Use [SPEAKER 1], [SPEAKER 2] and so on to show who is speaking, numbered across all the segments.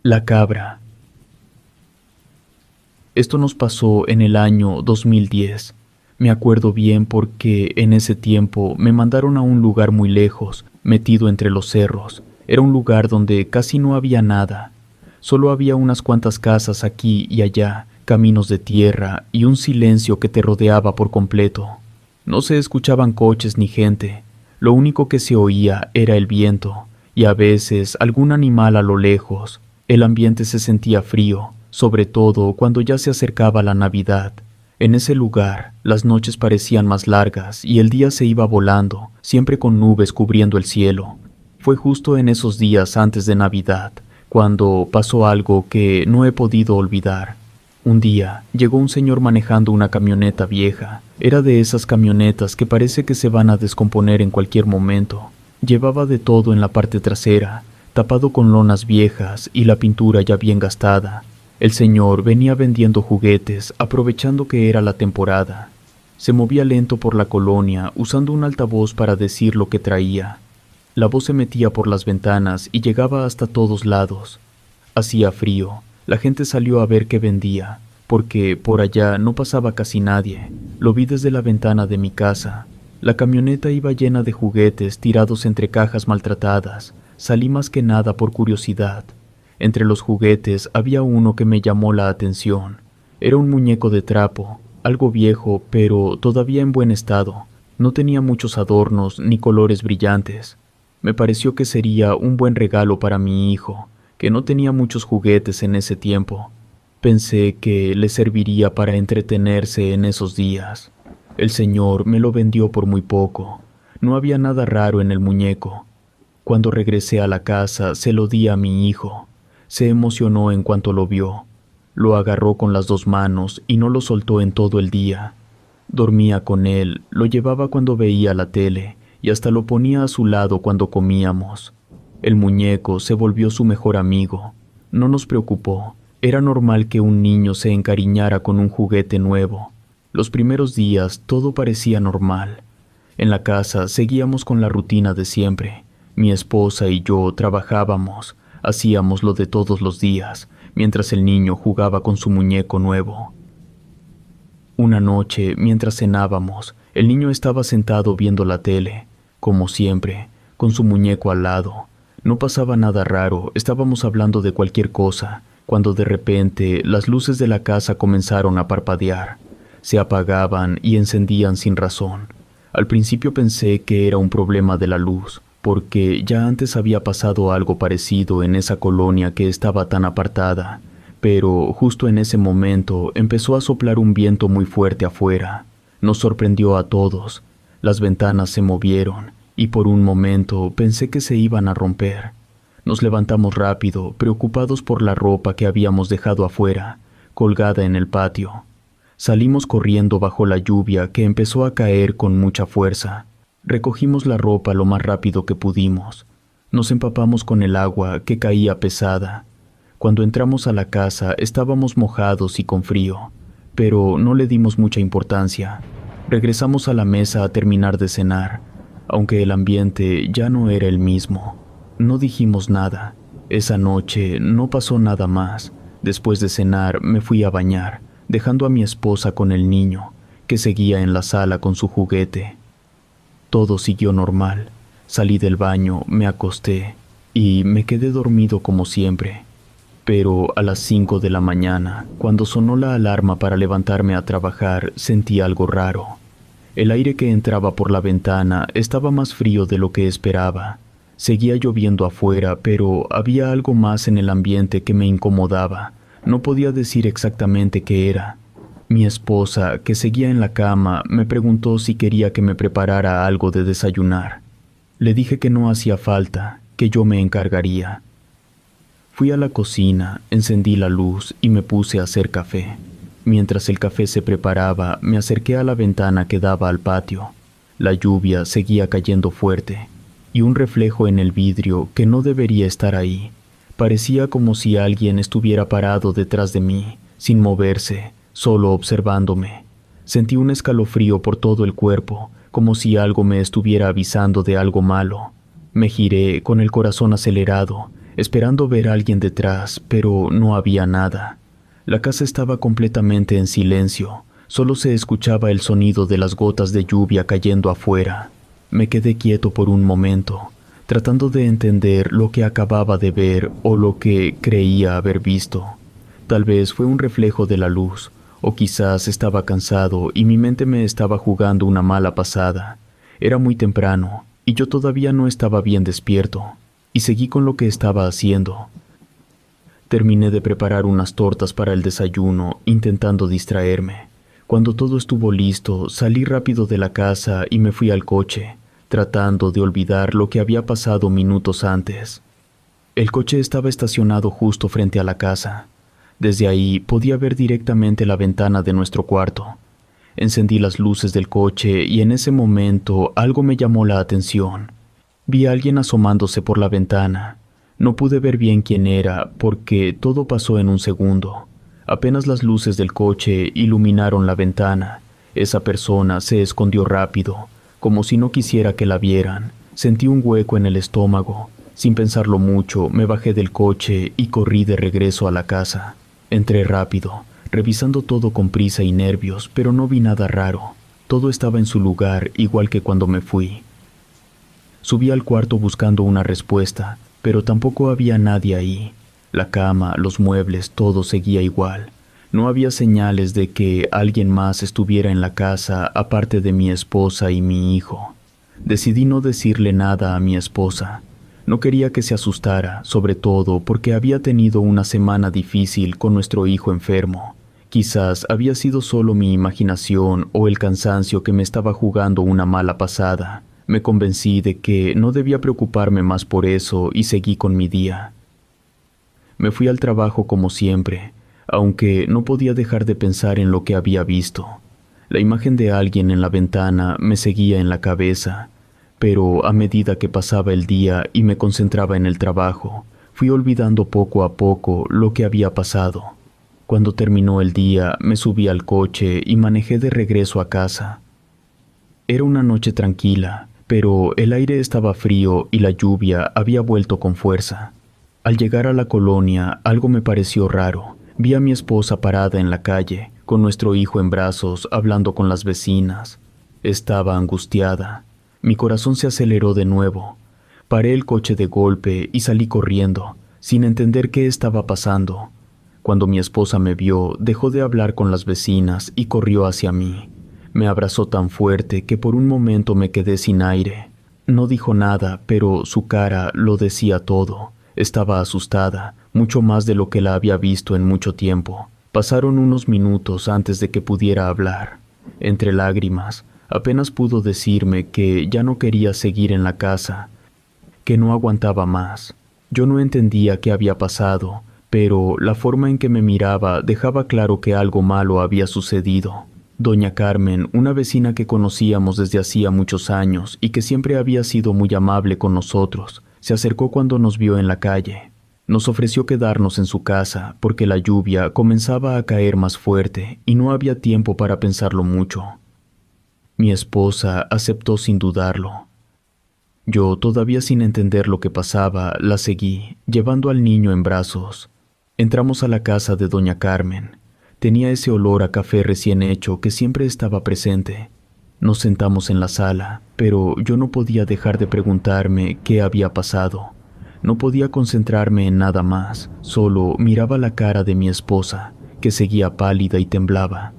[SPEAKER 1] La cabra. Esto nos pasó en el año 2010. Me acuerdo bien porque en ese tiempo me mandaron a un lugar muy lejos, metido entre los cerros. Era un lugar donde casi no había nada. Solo había unas cuantas casas aquí y allá, caminos de tierra y un silencio que te rodeaba por completo. No se escuchaban coches ni gente. Lo único que se oía era el viento y a veces algún animal a lo lejos. El ambiente se sentía frío, sobre todo cuando ya se acercaba la Navidad. En ese lugar, las noches parecían más largas y el día se iba volando, siempre con nubes cubriendo el cielo. Fue justo en esos días antes de Navidad, cuando pasó algo que no he podido olvidar. Un día llegó un señor manejando una camioneta vieja. Era de esas camionetas que parece que se van a descomponer en cualquier momento. Llevaba de todo en la parte trasera, tapado con lonas viejas y la pintura ya bien gastada. El señor venía vendiendo juguetes, aprovechando que era la temporada. Se movía lento por la colonia, usando un altavoz para decir lo que traía. La voz se metía por las ventanas y llegaba hasta todos lados. Hacía frío. La gente salió a ver qué vendía, porque por allá no pasaba casi nadie. Lo vi desde la ventana de mi casa. La camioneta iba llena de juguetes tirados entre cajas maltratadas. Salí más que nada por curiosidad. Entre los juguetes había uno que me llamó la atención. Era un muñeco de trapo, algo viejo, pero todavía en buen estado. No tenía muchos adornos ni colores brillantes. Me pareció que sería un buen regalo para mi hijo, que no tenía muchos juguetes en ese tiempo. Pensé que le serviría para entretenerse en esos días. El señor me lo vendió por muy poco. No había nada raro en el muñeco. Cuando regresé a la casa, se lo di a mi hijo. Se emocionó en cuanto lo vio. Lo agarró con las dos manos y no lo soltó en todo el día. Dormía con él, lo llevaba cuando veía la tele y hasta lo ponía a su lado cuando comíamos. El muñeco se volvió su mejor amigo. No nos preocupó. Era normal que un niño se encariñara con un juguete nuevo. Los primeros días todo parecía normal. En la casa seguíamos con la rutina de siempre. Mi esposa y yo trabajábamos, hacíamos lo de todos los días, mientras el niño jugaba con su muñeco nuevo. Una noche, mientras cenábamos, el niño estaba sentado viendo la tele, como siempre, con su muñeco al lado. No pasaba nada raro, estábamos hablando de cualquier cosa, cuando de repente las luces de la casa comenzaron a parpadear. Se apagaban y encendían sin razón. Al principio pensé que era un problema de la luz, porque ya antes había pasado algo parecido en esa colonia que estaba tan apartada, pero justo en ese momento empezó a soplar un viento muy fuerte afuera. Nos sorprendió a todos. Las ventanas se movieron y por un momento pensé que se iban a romper. Nos levantamos rápido, preocupados por la ropa que habíamos dejado afuera, colgada en el patio. Salimos corriendo bajo la lluvia que empezó a caer con mucha fuerza. Recogimos la ropa lo más rápido que pudimos. Nos empapamos con el agua que caía pesada. Cuando entramos a la casa estábamos mojados y con frío, pero no le dimos mucha importancia. Regresamos a la mesa a terminar de cenar, aunque el ambiente ya no era el mismo. No dijimos nada. Esa noche no pasó nada más. Después de cenar me fui a bañar, dejando a mi esposa con el niño, que seguía en la sala con su juguete. Todo siguió normal. Salí del baño, me acosté y me quedé dormido como siempre. Pero a las 5 de la mañana, cuando sonó la alarma para levantarme a trabajar, sentí algo raro. El aire que entraba por la ventana estaba más frío de lo que esperaba. Seguía lloviendo afuera, pero había algo más en el ambiente que me incomodaba. No podía decir exactamente qué era. Mi esposa, que seguía en la cama, me preguntó si quería que me preparara algo de desayunar. Le dije que no hacía falta, que yo me encargaría. Fui a la cocina, encendí la luz y me puse a hacer café. Mientras el café se preparaba, me acerqué a la ventana que daba al patio. La lluvia seguía cayendo fuerte, y un reflejo en el vidrio que no debería estar ahí. Parecía como si alguien estuviera parado detrás de mí, sin moverse, solo observándome. Sentí un escalofrío por todo el cuerpo, como si algo me estuviera avisando de algo malo. Me giré con el corazón acelerado, esperando ver a alguien detrás, pero no había nada. La casa estaba completamente en silencio, solo se escuchaba el sonido de las gotas de lluvia cayendo afuera. Me quedé quieto por un momento, tratando de entender lo que acababa de ver o lo que creía haber visto. Tal vez fue un reflejo de la luz, o quizás estaba cansado y mi mente me estaba jugando una mala pasada. Era muy temprano y yo todavía no estaba bien despierto, y seguí con lo que estaba haciendo. Terminé de preparar unas tortas para el desayuno, intentando distraerme. Cuando todo estuvo listo, salí rápido de la casa y me fui al coche, tratando de olvidar lo que había pasado minutos antes. El coche estaba estacionado justo frente a la casa. Desde ahí podía ver directamente la ventana de nuestro cuarto. Encendí las luces del coche y en ese momento algo me llamó la atención. Vi a alguien asomándose por la ventana. No pude ver bien quién era porque todo pasó en un segundo. Apenas las luces del coche iluminaron la ventana, esa persona se escondió rápido, como si no quisiera que la vieran. Sentí un hueco en el estómago. Sin pensarlo mucho, me bajé del coche y corrí de regreso a la casa. Entré rápido, revisando todo con prisa y nervios, pero no vi nada raro. Todo estaba en su lugar, igual que cuando me fui. Subí al cuarto buscando una respuesta, pero tampoco había nadie ahí. La cama, los muebles, todo seguía igual. No había señales de que alguien más estuviera en la casa aparte de mi esposa y mi hijo. Decidí no decirle nada a mi esposa. No quería que se asustara, sobre todo porque había tenido una semana difícil con nuestro hijo enfermo. Quizás había sido solo mi imaginación o el cansancio que me estaba jugando una mala pasada. Me convencí de que no debía preocuparme más por eso y seguí con mi día. Me fui al trabajo como siempre, aunque no podía dejar de pensar en lo que había visto. La imagen de alguien en la ventana me seguía en la cabeza, pero a medida que pasaba el día y me concentraba en el trabajo, fui olvidando poco a poco lo que había pasado. Cuando terminó el día, me subí al coche y manejé de regreso a casa. Era una noche tranquila, pero el aire estaba frío y la lluvia había vuelto con fuerza. Al llegar a la colonia, algo me pareció raro. Vi a mi esposa parada en la calle, con nuestro hijo en brazos, hablando con las vecinas. Estaba angustiada. Mi corazón se aceleró de nuevo. Paré el coche de golpe y salí corriendo, sin entender qué estaba pasando. Cuando mi esposa me vio, dejó de hablar con las vecinas y corrió hacia mí. Me abrazó tan fuerte que por un momento me quedé sin aire. No dijo nada, pero su cara lo decía todo. Estaba asustada, mucho más de lo que la había visto en mucho tiempo. Pasaron unos minutos antes de que pudiera hablar. Entre lágrimas, apenas pudo decirme que ya no quería seguir en la casa, que no aguantaba más. Yo no entendía qué había pasado, pero la forma en que me miraba dejaba claro que algo malo había sucedido. Doña Carmen, una vecina que conocíamos desde hacía muchos años y que siempre había sido muy amable con nosotros, se acercó cuando nos vio en la calle. Nos ofreció quedarnos en su casa porque la lluvia comenzaba a caer más fuerte y no había tiempo para pensarlo mucho. Mi esposa aceptó sin dudarlo. Yo, todavía sin entender lo que pasaba, la seguí, llevando al niño en brazos. Entramos a la casa de doña Carmen. Tenía ese olor a café recién hecho que siempre estaba presente. Nos sentamos en la sala, pero yo no podía dejar de preguntarme qué había pasado. No podía concentrarme en nada más, solo miraba la cara de mi esposa, que seguía pálida y temblaba.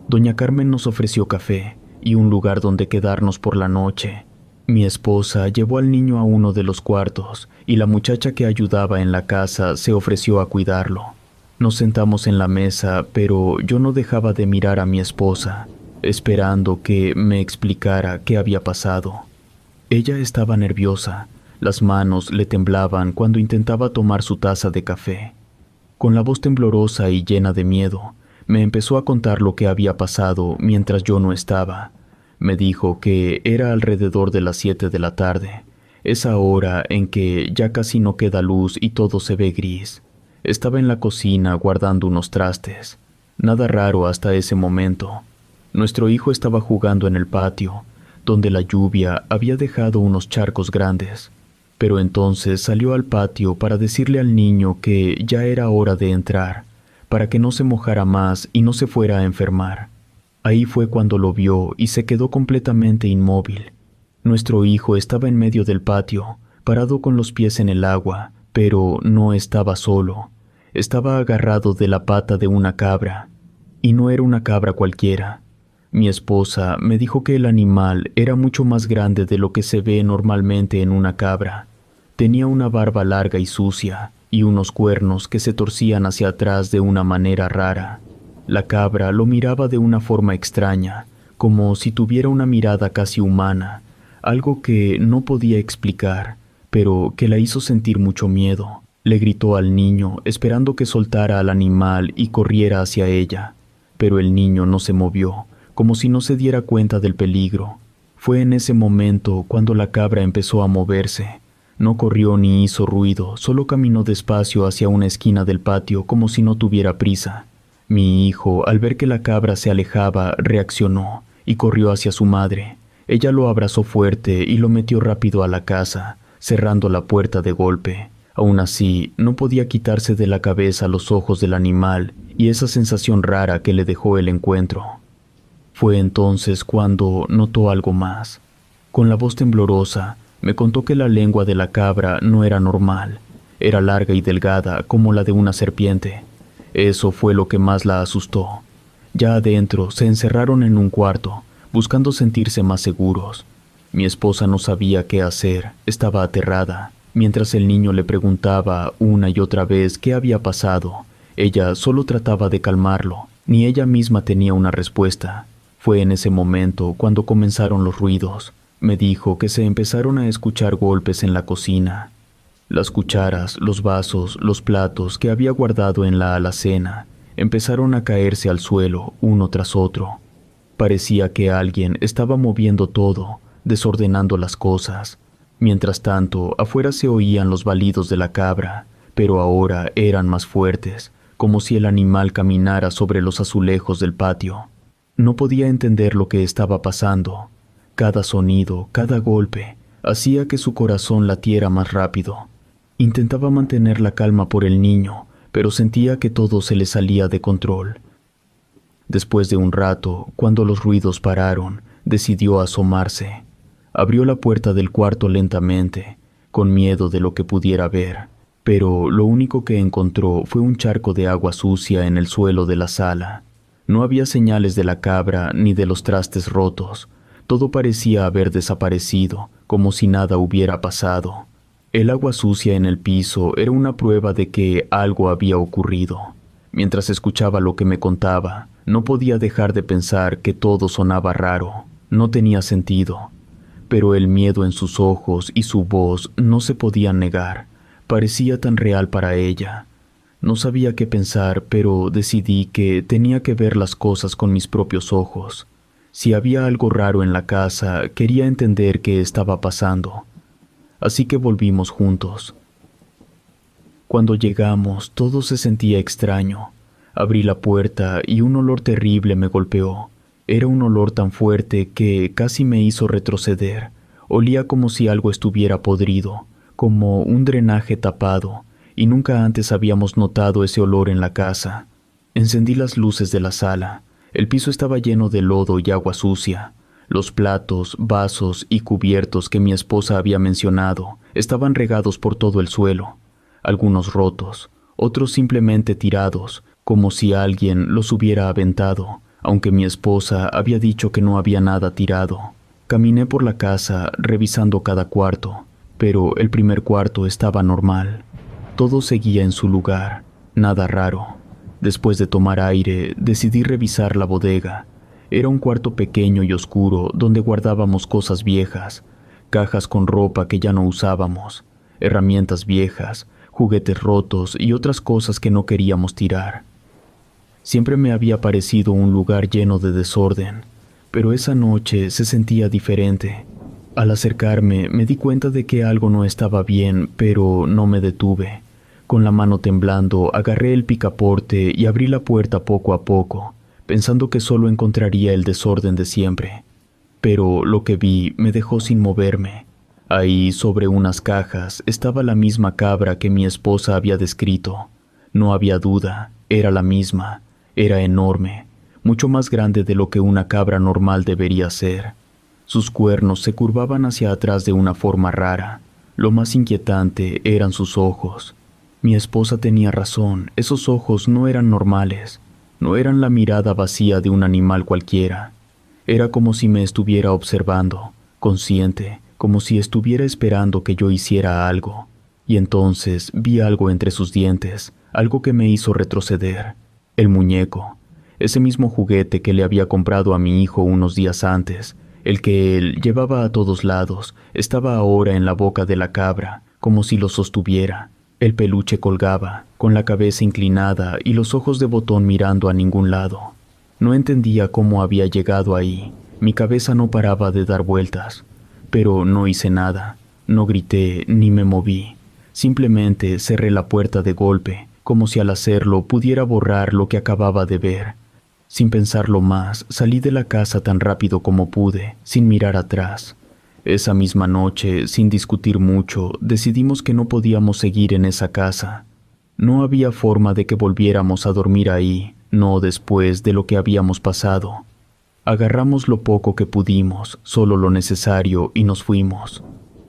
[SPEAKER 1] Doña Carmen nos ofreció café y un lugar donde quedarnos por la noche. Mi esposa llevó al niño a uno de los cuartos y la muchacha que ayudaba en la casa se ofreció a cuidarlo. Nos sentamos en la mesa, pero yo no dejaba de mirar a mi esposa, esperando que me explicara qué había pasado. Ella estaba nerviosa, las manos le temblaban cuando intentaba tomar su taza de café. Con la voz temblorosa y llena de miedo, me empezó a contar lo que había pasado mientras yo no estaba. Me dijo que era alrededor de las 7 de la tarde, esa hora en que ya casi no queda luz y todo se ve gris. Estaba en la cocina guardando unos trastes. Nada raro hasta ese momento. Nuestro hijo estaba jugando en el patio, donde la lluvia había dejado unos charcos grandes. pero entonces salió al patio para decirle al niño que ya era hora de entrar, para que no se mojara más y no se fuera a enfermar. Ahí fue cuando lo vio y se quedó completamente inmóvil. Nuestro hijo estaba en medio del patio, parado con los pies en el agua, pero no estaba solo. Estaba agarrado de la pata de una cabra, y no era una cabra cualquiera. Mi esposa me dijo que el animal era mucho más grande de lo que se ve normalmente en una cabra. Tenía una barba larga y sucia, y unos cuernos que se torcían hacia atrás de una manera rara. La cabra lo miraba de una forma extraña, como si tuviera una mirada casi humana, algo que no podía explicar, pero que la hizo sentir mucho miedo. Le gritó al niño, esperando que soltara al animal y corriera hacia ella, pero el niño no se movió, como si no se diera cuenta del peligro. Fue en ese momento cuando la cabra empezó a moverse. No corrió ni hizo ruido, solo caminó despacio hacia una esquina del patio como si no tuviera prisa. Mi hijo, al ver que la cabra se alejaba, reaccionó y corrió hacia su madre. Ella lo abrazó fuerte y lo metió rápido a la casa, cerrando la puerta de golpe. Aún así, no podía quitarse de la cabeza los ojos del animal y esa sensación rara que le dejó el encuentro. Fue entonces cuando notó algo más. Con la voz temblorosa, me contó que la lengua de la cabra no era normal. Era larga y delgada como la de una serpiente. Eso fue lo que más la asustó. Ya adentro se encerraron en un cuarto, buscando sentirse más seguros. Mi esposa no sabía qué hacer, estaba aterrada. Mientras el niño le preguntaba una y otra vez qué había pasado, ella solo trataba de calmarlo, ni ella misma tenía una respuesta. Fue en ese momento cuando comenzaron los ruidos. Me dijo que se empezaron a escuchar golpes en la cocina. Las cucharas, los vasos, los platos que había guardado en la alacena empezaron a caerse al suelo uno tras otro. Parecía que alguien estaba moviendo todo, desordenando las cosas. Mientras tanto, afuera se oían los balidos de la cabra, pero ahora eran más fuertes, como si el animal caminara sobre los azulejos del patio. No podía entender lo que estaba pasando. Cada sonido, cada golpe, hacía que su corazón latiera más rápido. Intentaba mantener la calma por el niño, pero sentía que todo se le salía de control. Después de un rato, cuando los ruidos pararon, decidió asomarse. Abrió la puerta del cuarto lentamente, con miedo de lo que pudiera ver, pero lo único que encontró fue un charco de agua sucia en el suelo de la sala. No había señales de la cabra ni de los trastes rotos. Todo parecía haber desaparecido, como si nada hubiera pasado. El agua sucia en el piso era una prueba de que algo había ocurrido. Mientras escuchaba lo que me contaba, no podía dejar de pensar que todo sonaba raro. No tenía sentido. Pero el miedo en sus ojos y su voz no se podían negar. Parecía tan real para ella. No sabía qué pensar, pero decidí que tenía que ver las cosas con mis propios ojos. Si había algo raro en la casa, quería entender qué estaba pasando. Así que volvimos juntos. Cuando llegamos, todo se sentía extraño. Abrí la puerta y un olor terrible me golpeó. Era un olor tan fuerte que casi me hizo retroceder. Olía como si algo estuviera podrido, como un drenaje tapado, y nunca antes habíamos notado ese olor en la casa. Encendí las luces de la sala. El piso estaba lleno de lodo y agua sucia. Los platos, vasos y cubiertos que mi esposa había mencionado estaban regados por todo el suelo, algunos rotos, otros simplemente tirados, como si alguien los hubiera aventado, aunque mi esposa había dicho que no había nada tirado. Caminé por la casa revisando cada cuarto, pero el primer cuarto estaba normal. Todo seguía en su lugar, nada raro. Después de tomar aire, decidí revisar la bodega. Era un cuarto pequeño y oscuro donde guardábamos cosas viejas, cajas con ropa que ya no usábamos, herramientas viejas, juguetes rotos y otras cosas que no queríamos tirar. Siempre me había parecido un lugar lleno de desorden, pero esa noche se sentía diferente. Al acercarme, me di cuenta de que algo no estaba bien, pero no me detuve. Con la mano temblando, agarré el picaporte y abrí la puerta poco a poco, pensando que solo encontraría el desorden de siempre. Pero lo que vi me dejó sin moverme. Ahí, sobre unas cajas, estaba la misma cabra que mi esposa había descrito. No había duda, era la misma. Era enorme, mucho más grande de lo que una cabra normal debería ser. Sus cuernos se curvaban hacia atrás de una forma rara. Lo más inquietante eran sus ojos. Mi esposa tenía razón, esos ojos no eran normales. No eran la mirada vacía de un animal cualquiera. Era como si me estuviera observando, consciente, como si estuviera esperando que yo hiciera algo. Y entonces vi algo entre sus dientes, algo que me hizo retroceder. El muñeco, ese mismo juguete que le había comprado a mi hijo unos días antes, el que él llevaba a todos lados, estaba ahora en la boca de la cabra, como si lo sostuviera. El peluche colgaba, con la cabeza inclinada y los ojos de botón mirando a ningún lado. No entendía cómo había llegado ahí. Mi cabeza no paraba de dar vueltas. Pero no hice nada. No grité ni me moví. Simplemente cerré la puerta de golpe, como si al hacerlo pudiera borrar lo que acababa de ver. Sin pensarlo más, salí de la casa tan rápido como pude, sin mirar atrás. Esa misma noche, sin discutir mucho, decidimos que no podíamos seguir en esa casa. No había forma de que volviéramos a dormir ahí, no después de lo que habíamos pasado. Agarramos lo poco que pudimos, solo lo necesario, y nos fuimos.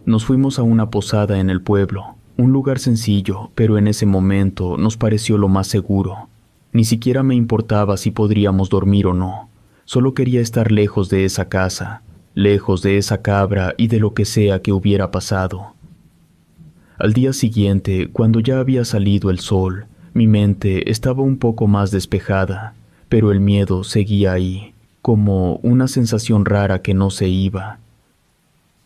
[SPEAKER 1] Nos fuimos a una posada en el pueblo, un lugar sencillo, pero en ese momento nos pareció lo más seguro. Ni siquiera me importaba si podríamos dormir o no. Solo quería estar lejos de esa casa, lejos de esa cabra y de lo que sea que hubiera pasado. Al día siguiente, cuando ya había salido el sol, mi mente estaba un poco más despejada, pero el miedo seguía ahí, como una sensación rara que no se iba.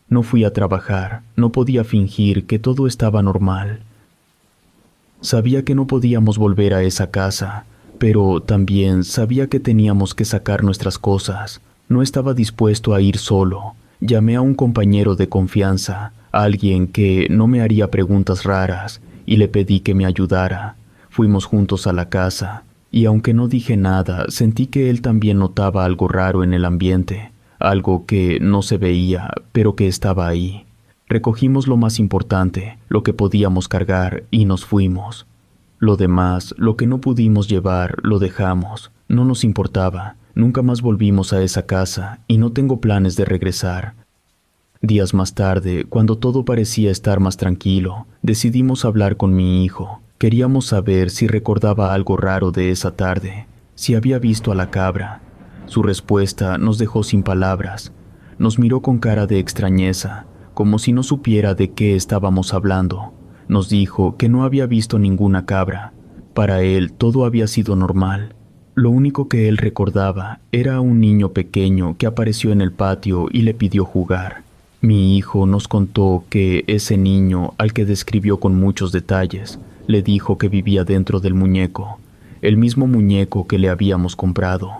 [SPEAKER 1] No fui a trabajar, no podía fingir que todo estaba normal. Sabía que no podíamos volver a esa casa, pero también sabía que teníamos que sacar nuestras cosas. No estaba dispuesto a ir solo. Llamé a un compañero de confianza, alguien que no me haría preguntas raras, y le pedí que me ayudara. Fuimos juntos a la casa, y aunque no dije nada, sentí que él también notaba algo raro en el ambiente, algo que no se veía, pero que estaba ahí. Recogimos lo más importante, lo que podíamos cargar, y nos fuimos. Lo demás, lo que no pudimos llevar, lo dejamos. No nos importaba. Nunca más volvimos a esa casa, y no tengo planes de regresar. Días más tarde, cuando todo parecía estar más tranquilo, decidimos hablar con mi hijo. Queríamos saber si recordaba algo raro de esa tarde, si había visto a la cabra. Su respuesta nos dejó sin palabras. Nos miró con cara de extrañeza, como si no supiera de qué estábamos hablando. Nos dijo que no había visto ninguna cabra. Para él todo había sido normal. Lo único que él recordaba era a un niño pequeño que apareció en el patio y le pidió jugar. Mi hijo nos contó que ese niño, al que describió con muchos detalles, le dijo que vivía dentro del muñeco, el mismo muñeco que le habíamos comprado.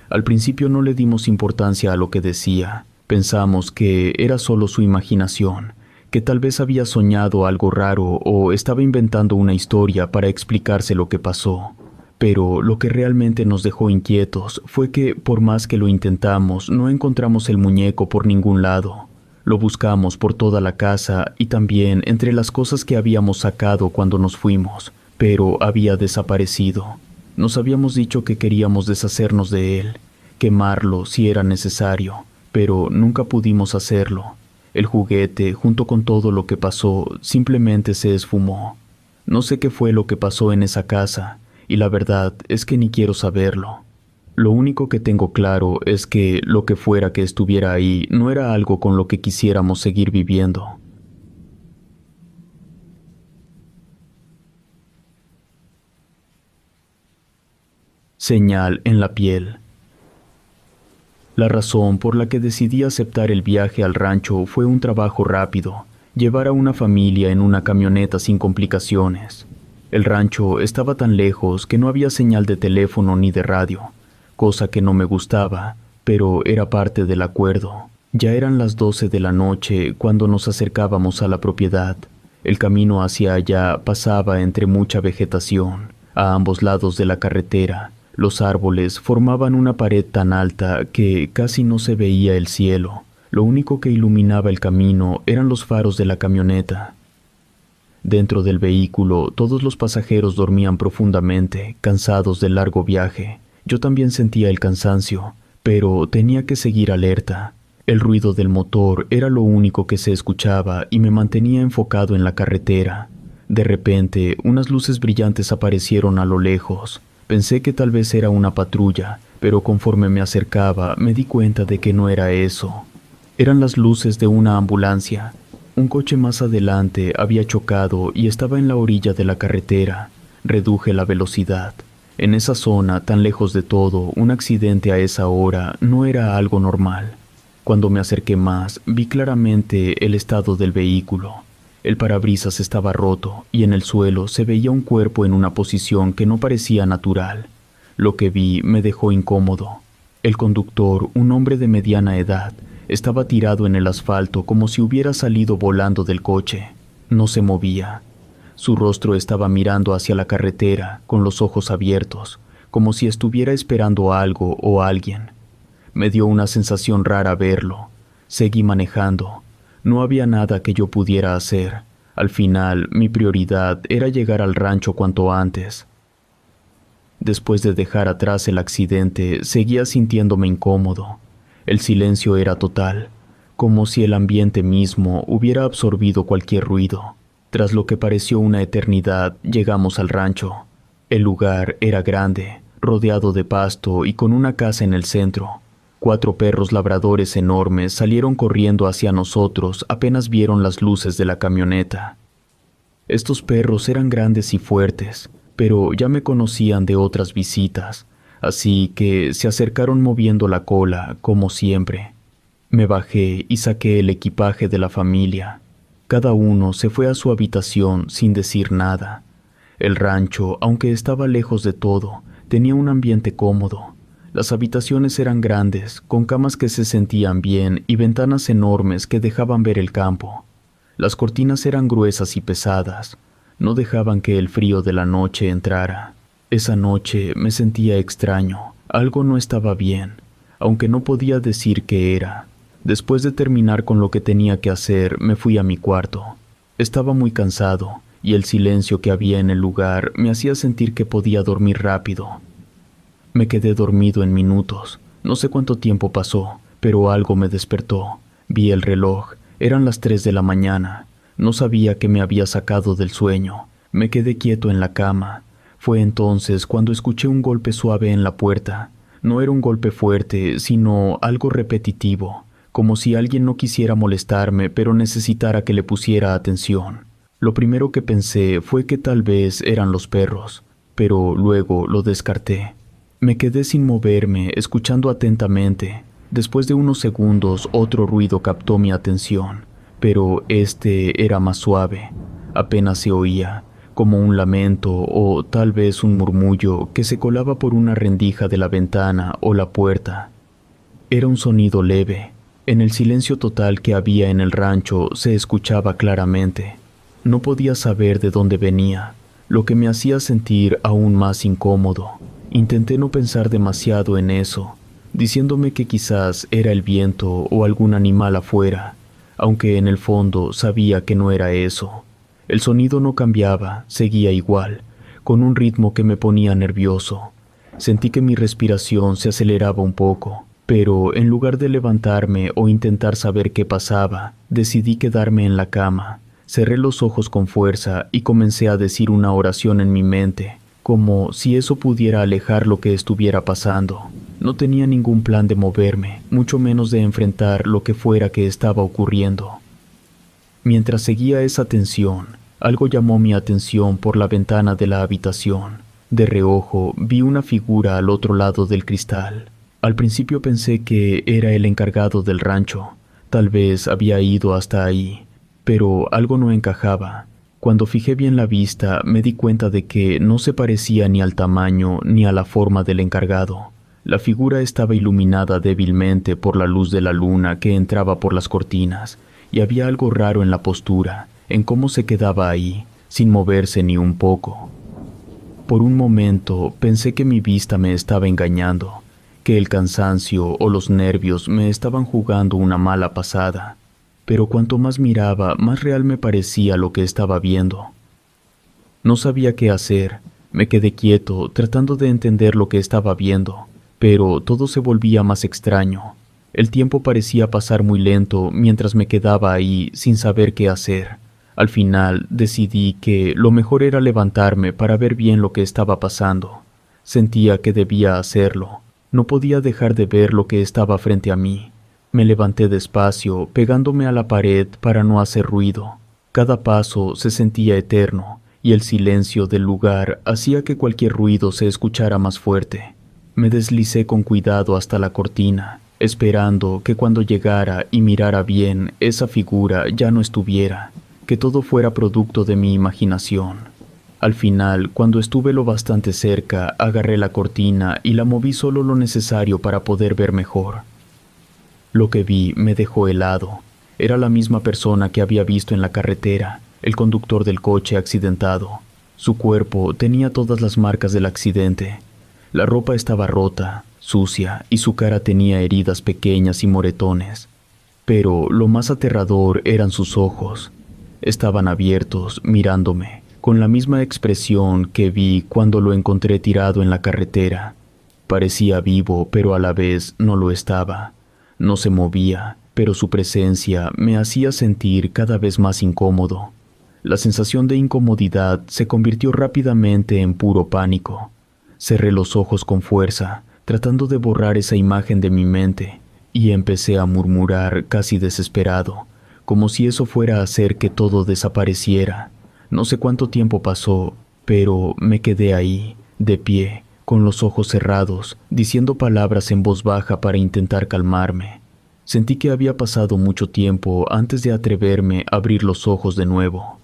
[SPEAKER 1] Al principio no le dimos importancia a lo que decía. Pensamos que era solo su imaginación, que tal vez había soñado algo raro o estaba inventando una historia para explicarse lo que pasó. Pero lo que realmente nos dejó inquietos fue que, por más que lo intentamos, no encontramos el muñeco por ningún lado. Lo buscamos por toda la casa y también entre las cosas que habíamos sacado cuando nos fuimos, pero había desaparecido. Nos habíamos dicho que queríamos deshacernos de él, quemarlo si era necesario, pero nunca pudimos hacerlo. El juguete, junto con todo lo que pasó, simplemente se esfumó. No sé qué fue lo que pasó en esa casa, y la verdad es que ni quiero saberlo. Lo único que tengo claro es que lo que fuera que estuviera ahí no era algo con lo que quisiéramos seguir viviendo. Señal en la piel. La razón por la que decidí aceptar el viaje al rancho fue un trabajo rápido, llevar a una familia en una camioneta sin complicaciones. El rancho estaba tan lejos que no había señal de teléfono ni de radio, cosa que no me gustaba, pero era parte del acuerdo. Ya eran las 12 de la noche cuando nos acercábamos a la propiedad. El camino hacia allá pasaba entre mucha vegetación. A ambos lados de la carretera, los árboles formaban una pared tan alta que casi no se veía el cielo. Lo único que iluminaba el camino eran los faros de la camioneta. Dentro del vehículo, todos los pasajeros dormían profundamente, cansados del largo viaje. Yo también sentía el cansancio, pero tenía que seguir alerta. El ruido del motor era lo único que se escuchaba y me mantenía enfocado en la carretera. De repente, unas luces brillantes aparecieron a lo lejos. Pensé que tal vez era una patrulla, pero conforme me acercaba, me di cuenta de que no era eso. Eran las luces de una ambulancia. Un coche más adelante había chocado y estaba en la orilla de la carretera. Reduje la velocidad. En esa zona, tan lejos de todo, un accidente a esa hora no era algo normal. Cuando me acerqué más, vi claramente el estado del vehículo. El parabrisas estaba roto y en el suelo se veía un cuerpo en una posición que no parecía natural. Lo que vi me dejó incómodo. El conductor, un hombre de mediana edad, estaba tirado en el asfalto como si hubiera salido volando del coche. No se movía. Su rostro estaba mirando hacia la carretera, con los ojos abiertos, como si estuviera esperando algo o alguien. Me dio una sensación rara verlo. Seguí manejando. No había nada que yo pudiera hacer. Al final, mi prioridad era llegar al rancho cuanto antes. Después de dejar atrás el accidente, seguía sintiéndome incómodo. El silencio era total, como si el ambiente mismo hubiera absorbido cualquier ruido. Tras lo que pareció una eternidad, llegamos al rancho. El lugar era grande, rodeado de pasto y con una casa en el centro. 4 perros labradores enormes salieron corriendo hacia nosotros apenas vieron las luces de la camioneta. Estos perros eran grandes y fuertes, pero ya me conocían de otras visitas, así que se acercaron moviendo la cola, como siempre. Me bajé y saqué el equipaje de la familia. Cada uno se fue a su habitación sin decir nada. El rancho, aunque estaba lejos de todo, tenía un ambiente cómodo. Las habitaciones eran grandes, con camas que se sentían bien y ventanas enormes que dejaban ver el campo. Las cortinas eran gruesas y pesadas. No dejaban que el frío de la noche entrara. Esa noche me sentía extraño. Algo no estaba bien, aunque no podía decir qué era. Después de terminar con lo que tenía que hacer, me fui a mi cuarto. Estaba muy cansado, y el silencio que había en el lugar me hacía sentir que podía dormir rápido. Me quedé dormido en minutos. No sé cuánto tiempo pasó, pero algo me despertó. Vi el reloj. Eran las 3 de la mañana. No sabía qué me había sacado del sueño. Me quedé quieto en la cama. Fue entonces cuando escuché un golpe suave en la puerta. No era un golpe fuerte, sino algo repetitivo, como si alguien no quisiera molestarme, pero necesitara que le pusiera atención. Lo primero que pensé fue que tal vez eran los perros, pero luego lo descarté. Me quedé sin moverme, escuchando atentamente. Después de unos segundos, otro ruido captó mi atención, pero este era más suave. Apenas se oía, como un lamento o tal vez un murmullo que se colaba por una rendija de la ventana o la puerta. Era un sonido leve. En el silencio total que había en el rancho se escuchaba claramente. No podía saber de dónde venía, lo que me hacía sentir aún más incómodo. Intenté no pensar demasiado en eso, diciéndome que quizás era el viento o algún animal afuera, aunque en el fondo sabía que no era eso. El sonido no cambiaba, seguía igual, con un ritmo que me ponía nervioso. Sentí que mi respiración se aceleraba un poco, pero en lugar de levantarme o intentar saber qué pasaba, decidí quedarme en la cama. Cerré los ojos con fuerza y comencé a decir una oración en mi mente, como si eso pudiera alejar lo que estuviera pasando. No tenía ningún plan de moverme, mucho menos de enfrentar lo que fuera que estaba ocurriendo. Mientras seguía esa tensión, algo llamó mi atención por la ventana de la habitación. De reojo vi una figura al otro lado del cristal. Al principio pensé que era el encargado del rancho. Tal vez había ido hasta ahí, pero algo no encajaba. Cuando fijé bien la vista, me di cuenta de que no se parecía ni al tamaño ni a la forma del encargado. La figura estaba iluminada débilmente por la luz de la luna que entraba por las cortinas, y había algo raro en la postura, en cómo se quedaba ahí, sin moverse ni un poco. Por un momento pensé que mi vista me estaba engañando, que el cansancio o los nervios me estaban jugando una mala pasada, pero cuanto más miraba, más real me parecía lo que estaba viendo. No sabía qué hacer, me quedé quieto tratando de entender lo que estaba viendo, pero todo se volvía más extraño. El tiempo parecía pasar muy lento mientras me quedaba ahí sin saber qué hacer. Al final decidí que lo mejor era levantarme para ver bien lo que estaba pasando. Sentía que debía hacerlo. No podía dejar de ver lo que estaba frente a mí. Me levanté despacio, pegándome a la pared para no hacer ruido. Cada paso se sentía eterno, y el silencio del lugar hacía que cualquier ruido se escuchara más fuerte. Me deslicé con cuidado hasta la cortina, esperando que cuando llegara y mirara bien, esa figura ya no estuviera, que todo fuera producto de mi imaginación. Al final, cuando estuve lo bastante cerca, agarré la cortina y la moví solo lo necesario para poder ver mejor. Lo que vi me dejó helado. Era la misma persona que había visto en la carretera, el conductor del coche accidentado. Su cuerpo tenía todas las marcas del accidente. La ropa estaba rota, sucia, y su cara tenía heridas pequeñas y moretones. Pero lo más aterrador eran sus ojos. Estaban abiertos, mirándome, con la misma expresión que vi cuando lo encontré tirado en la carretera. Parecía vivo, pero a la vez no lo estaba. No se movía, pero su presencia me hacía sentir cada vez más incómodo. La sensación de incomodidad se convirtió rápidamente en puro pánico. Cerré los ojos con fuerza, tratando de borrar esa imagen de mi mente, y empecé a murmurar casi desesperado, como si eso fuera a hacer que todo desapareciera. No sé cuánto tiempo pasó, pero me quedé ahí, de pie, con los ojos cerrados, diciendo palabras en voz baja para intentar calmarme. Sentí que había pasado mucho tiempo antes de atreverme a abrir los ojos de nuevo.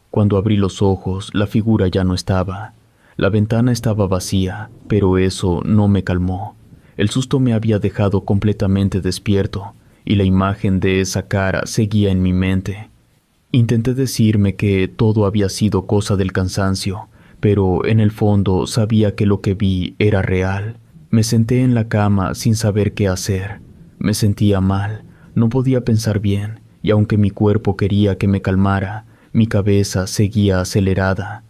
[SPEAKER 1] Cuando abrí los ojos, la figura ya no estaba. La ventana estaba vacía, pero eso no me calmó. El susto me había dejado completamente despierto, y la imagen de esa cara seguía en mi mente. Intenté decirme que todo había sido cosa del cansancio, pero en el fondo sabía que lo que vi era real. Me senté en la cama sin saber qué hacer. Me sentía mal, no podía pensar bien, y aunque mi cuerpo quería que me calmara, mi cabeza seguía acelerada.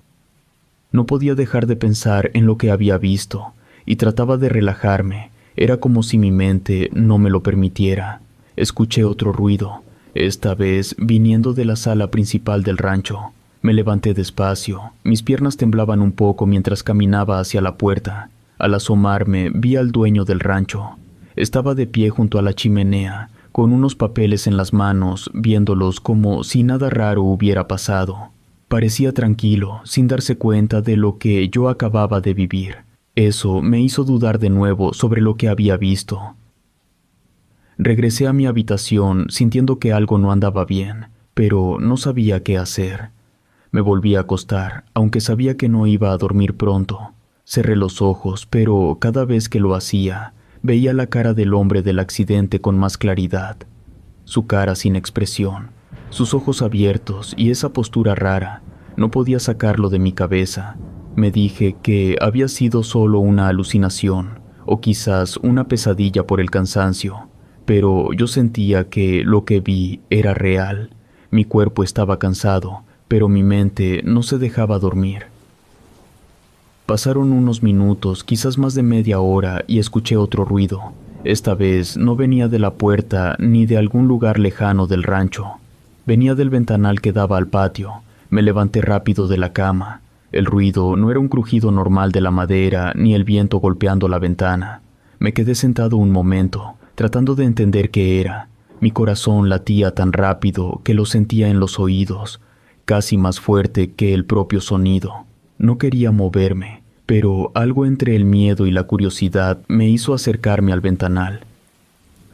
[SPEAKER 1] No podía dejar de pensar en lo que había visto, y trataba de relajarme. Era como si mi mente no me lo permitiera. Escuché otro ruido, esta vez viniendo de la sala principal del rancho. Me levanté despacio, mis piernas temblaban un poco mientras caminaba hacia la puerta. Al asomarme, vi al dueño del rancho. Estaba de pie junto a la chimenea, con unos papeles en las manos, viéndolos como si nada raro hubiera pasado. Parecía tranquilo, sin darse cuenta de lo que yo acababa de vivir. Eso me hizo dudar de nuevo sobre lo que había visto. Regresé a mi habitación sintiendo que algo no andaba bien, pero no sabía qué hacer. Me volví a acostar, aunque sabía que no iba a dormir pronto. Cerré los ojos, pero cada vez que lo hacía, veía la cara del hombre del accidente con más claridad. Su cara sin expresión, sus ojos abiertos y esa postura rara, no podía sacarlo de mi cabeza. Me dije que había sido solo una alucinación, o quizás una pesadilla por el cansancio, pero yo sentía que lo que vi era real. Mi cuerpo estaba cansado, pero mi mente no se dejaba dormir. Pasaron unos minutos, quizás más de media hora, y escuché otro ruido. Esta vez no venía de la puerta ni de algún lugar lejano del rancho. Venía del ventanal que daba al patio. Me levanté rápido de la cama. El ruido no era un crujido normal de la madera ni el viento golpeando la ventana. Me quedé sentado un momento, tratando de entender qué era. Mi corazón latía tan rápido que lo sentía en los oídos, casi más fuerte que el propio sonido. No quería moverme, pero algo entre el miedo y la curiosidad me hizo acercarme al ventanal.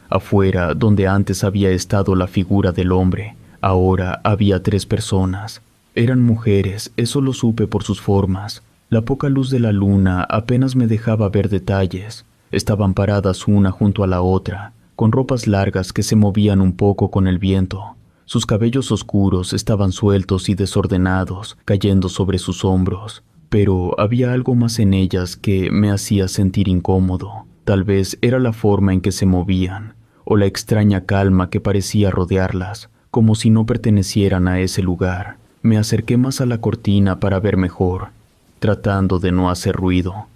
[SPEAKER 1] Afuera, donde antes había estado la figura del hombre, ahora había 3 personas. Eran mujeres, eso lo supe por sus formas. La poca luz de la luna apenas me dejaba ver detalles. Estaban paradas una junto a la otra, con ropas largas que se movían un poco con el viento. Sus cabellos oscuros estaban sueltos y desordenados, cayendo sobre sus hombros. pero había algo más en ellas que me hacía sentir incómodo. Tal vez era la forma en que se movían, o la extraña calma que parecía rodearlas, como si no pertenecieran a ese lugar. Me acerqué más a la cortina para ver mejor, tratando de no hacer ruido.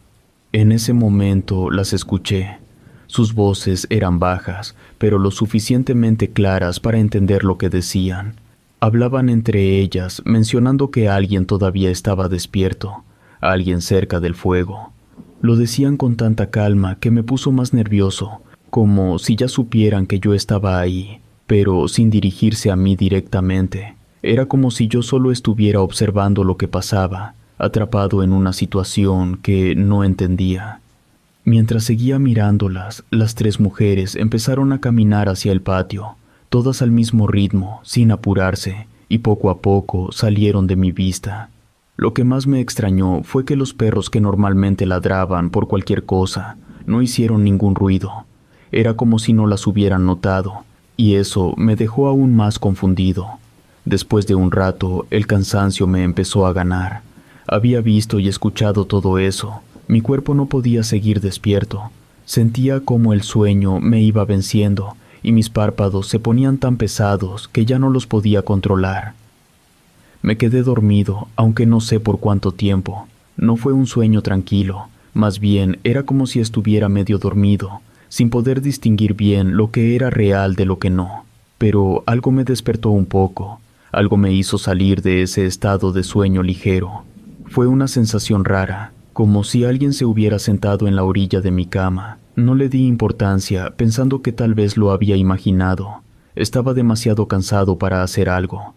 [SPEAKER 1] En ese momento las escuché. Sus voces eran bajas, pero lo suficientemente claras para entender lo que decían. Hablaban entre ellas, mencionando que alguien todavía estaba despierto, alguien cerca del fuego. Lo decían con tanta calma que me puso más nervioso, como si ya supieran que yo estaba ahí, pero sin dirigirse a mí directamente. Era como si yo solo estuviera observando lo que pasaba, atrapado en una situación que no entendía. Mientras seguía mirándolas, las tres mujeres empezaron a caminar hacia el patio, todas al mismo ritmo, sin apurarse, y poco a poco salieron de mi vista. Lo que más me extrañó fue que los perros que normalmente ladraban por cualquier cosa no hicieron ningún ruido. Era como si no las hubieran notado, y eso me dejó aún más confundido. Después de un rato, el cansancio me empezó a ganar. Había visto y escuchado todo eso. Mi cuerpo no podía seguir despierto. Sentía como el sueño me iba venciendo y mis párpados se ponían tan pesados que ya no los podía controlar. Me quedé dormido, aunque no sé por cuánto tiempo. No fue un sueño tranquilo, más bien era como si estuviera medio dormido, sin poder distinguir bien lo que era real de lo que no. Pero algo me despertó un poco, algo me hizo salir de ese estado de sueño ligero. Fue una sensación rara, como si alguien se hubiera sentado en la orilla de mi cama. No le di importancia, pensando que tal vez lo había imaginado. Estaba demasiado cansado para hacer algo.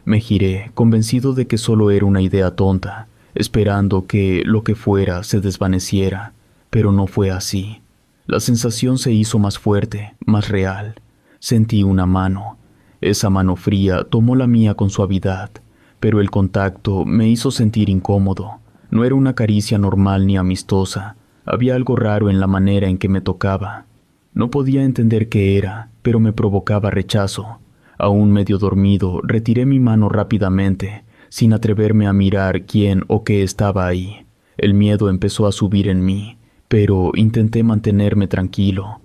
[SPEAKER 1] Me giré, convencido de que solo era una idea tonta, esperando que lo que fuera se desvaneciera, pero no fue así. La sensación se hizo más fuerte, más real. Sentí una mano. Esa mano fría tomó la mía con suavidad, pero el contacto me hizo sentir incómodo. No era una caricia normal ni amistosa. Había algo raro en la manera en que me tocaba. No podía entender qué era, pero me provocaba rechazo. Aún medio dormido, retiré mi mano rápidamente, sin atreverme a mirar quién o qué estaba ahí. El miedo empezó a subir en mí, pero intenté mantenerme tranquilo.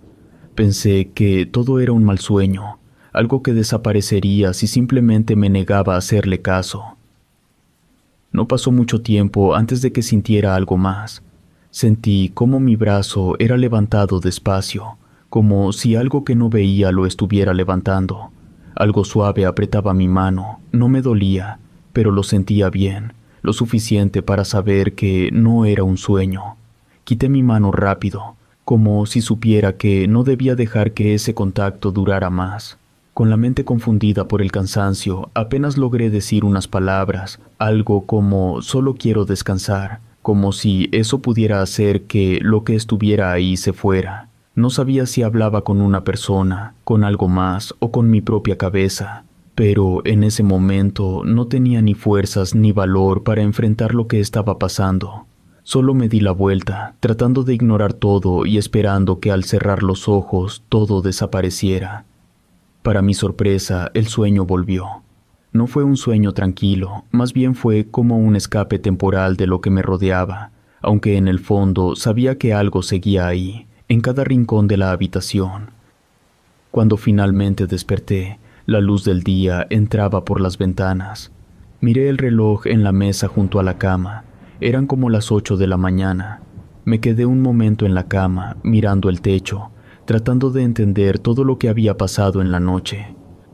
[SPEAKER 1] Pensé que todo era un mal sueño, algo que desaparecería si simplemente me negaba a hacerle caso. No pasó mucho tiempo antes de que sintiera algo más. Sentí cómo mi brazo era levantado despacio, como si algo que no veía lo estuviera levantando. Algo suave apretaba mi mano, no me dolía, pero lo sentía bien, lo suficiente para saber que no era un sueño. Quité mi mano rápido, como si supiera que no debía dejar que ese contacto durara más. Con la mente confundida por el cansancio, apenas logré decir unas palabras, algo como «solo quiero descansar», como si eso pudiera hacer que lo que estuviera ahí se fuera. No sabía si hablaba con una persona, con algo más o con mi propia cabeza, pero en ese momento no tenía ni fuerzas ni valor para enfrentar lo que estaba pasando. Solo me di la vuelta, tratando de ignorar todo y esperando que al cerrar los ojos todo desapareciera. Para mi sorpresa, el sueño volvió. No fue un sueño tranquilo, más bien fue como un escape temporal de lo que me rodeaba, aunque en el fondo sabía que algo seguía ahí, en cada rincón de la habitación. Cuando finalmente desperté, la luz del día entraba por las ventanas. Miré el reloj en la mesa junto a la cama. Eran como las 8 de la mañana. Me quedé un momento en la cama, mirando el techo, tratando de entender todo lo que había pasado en la noche.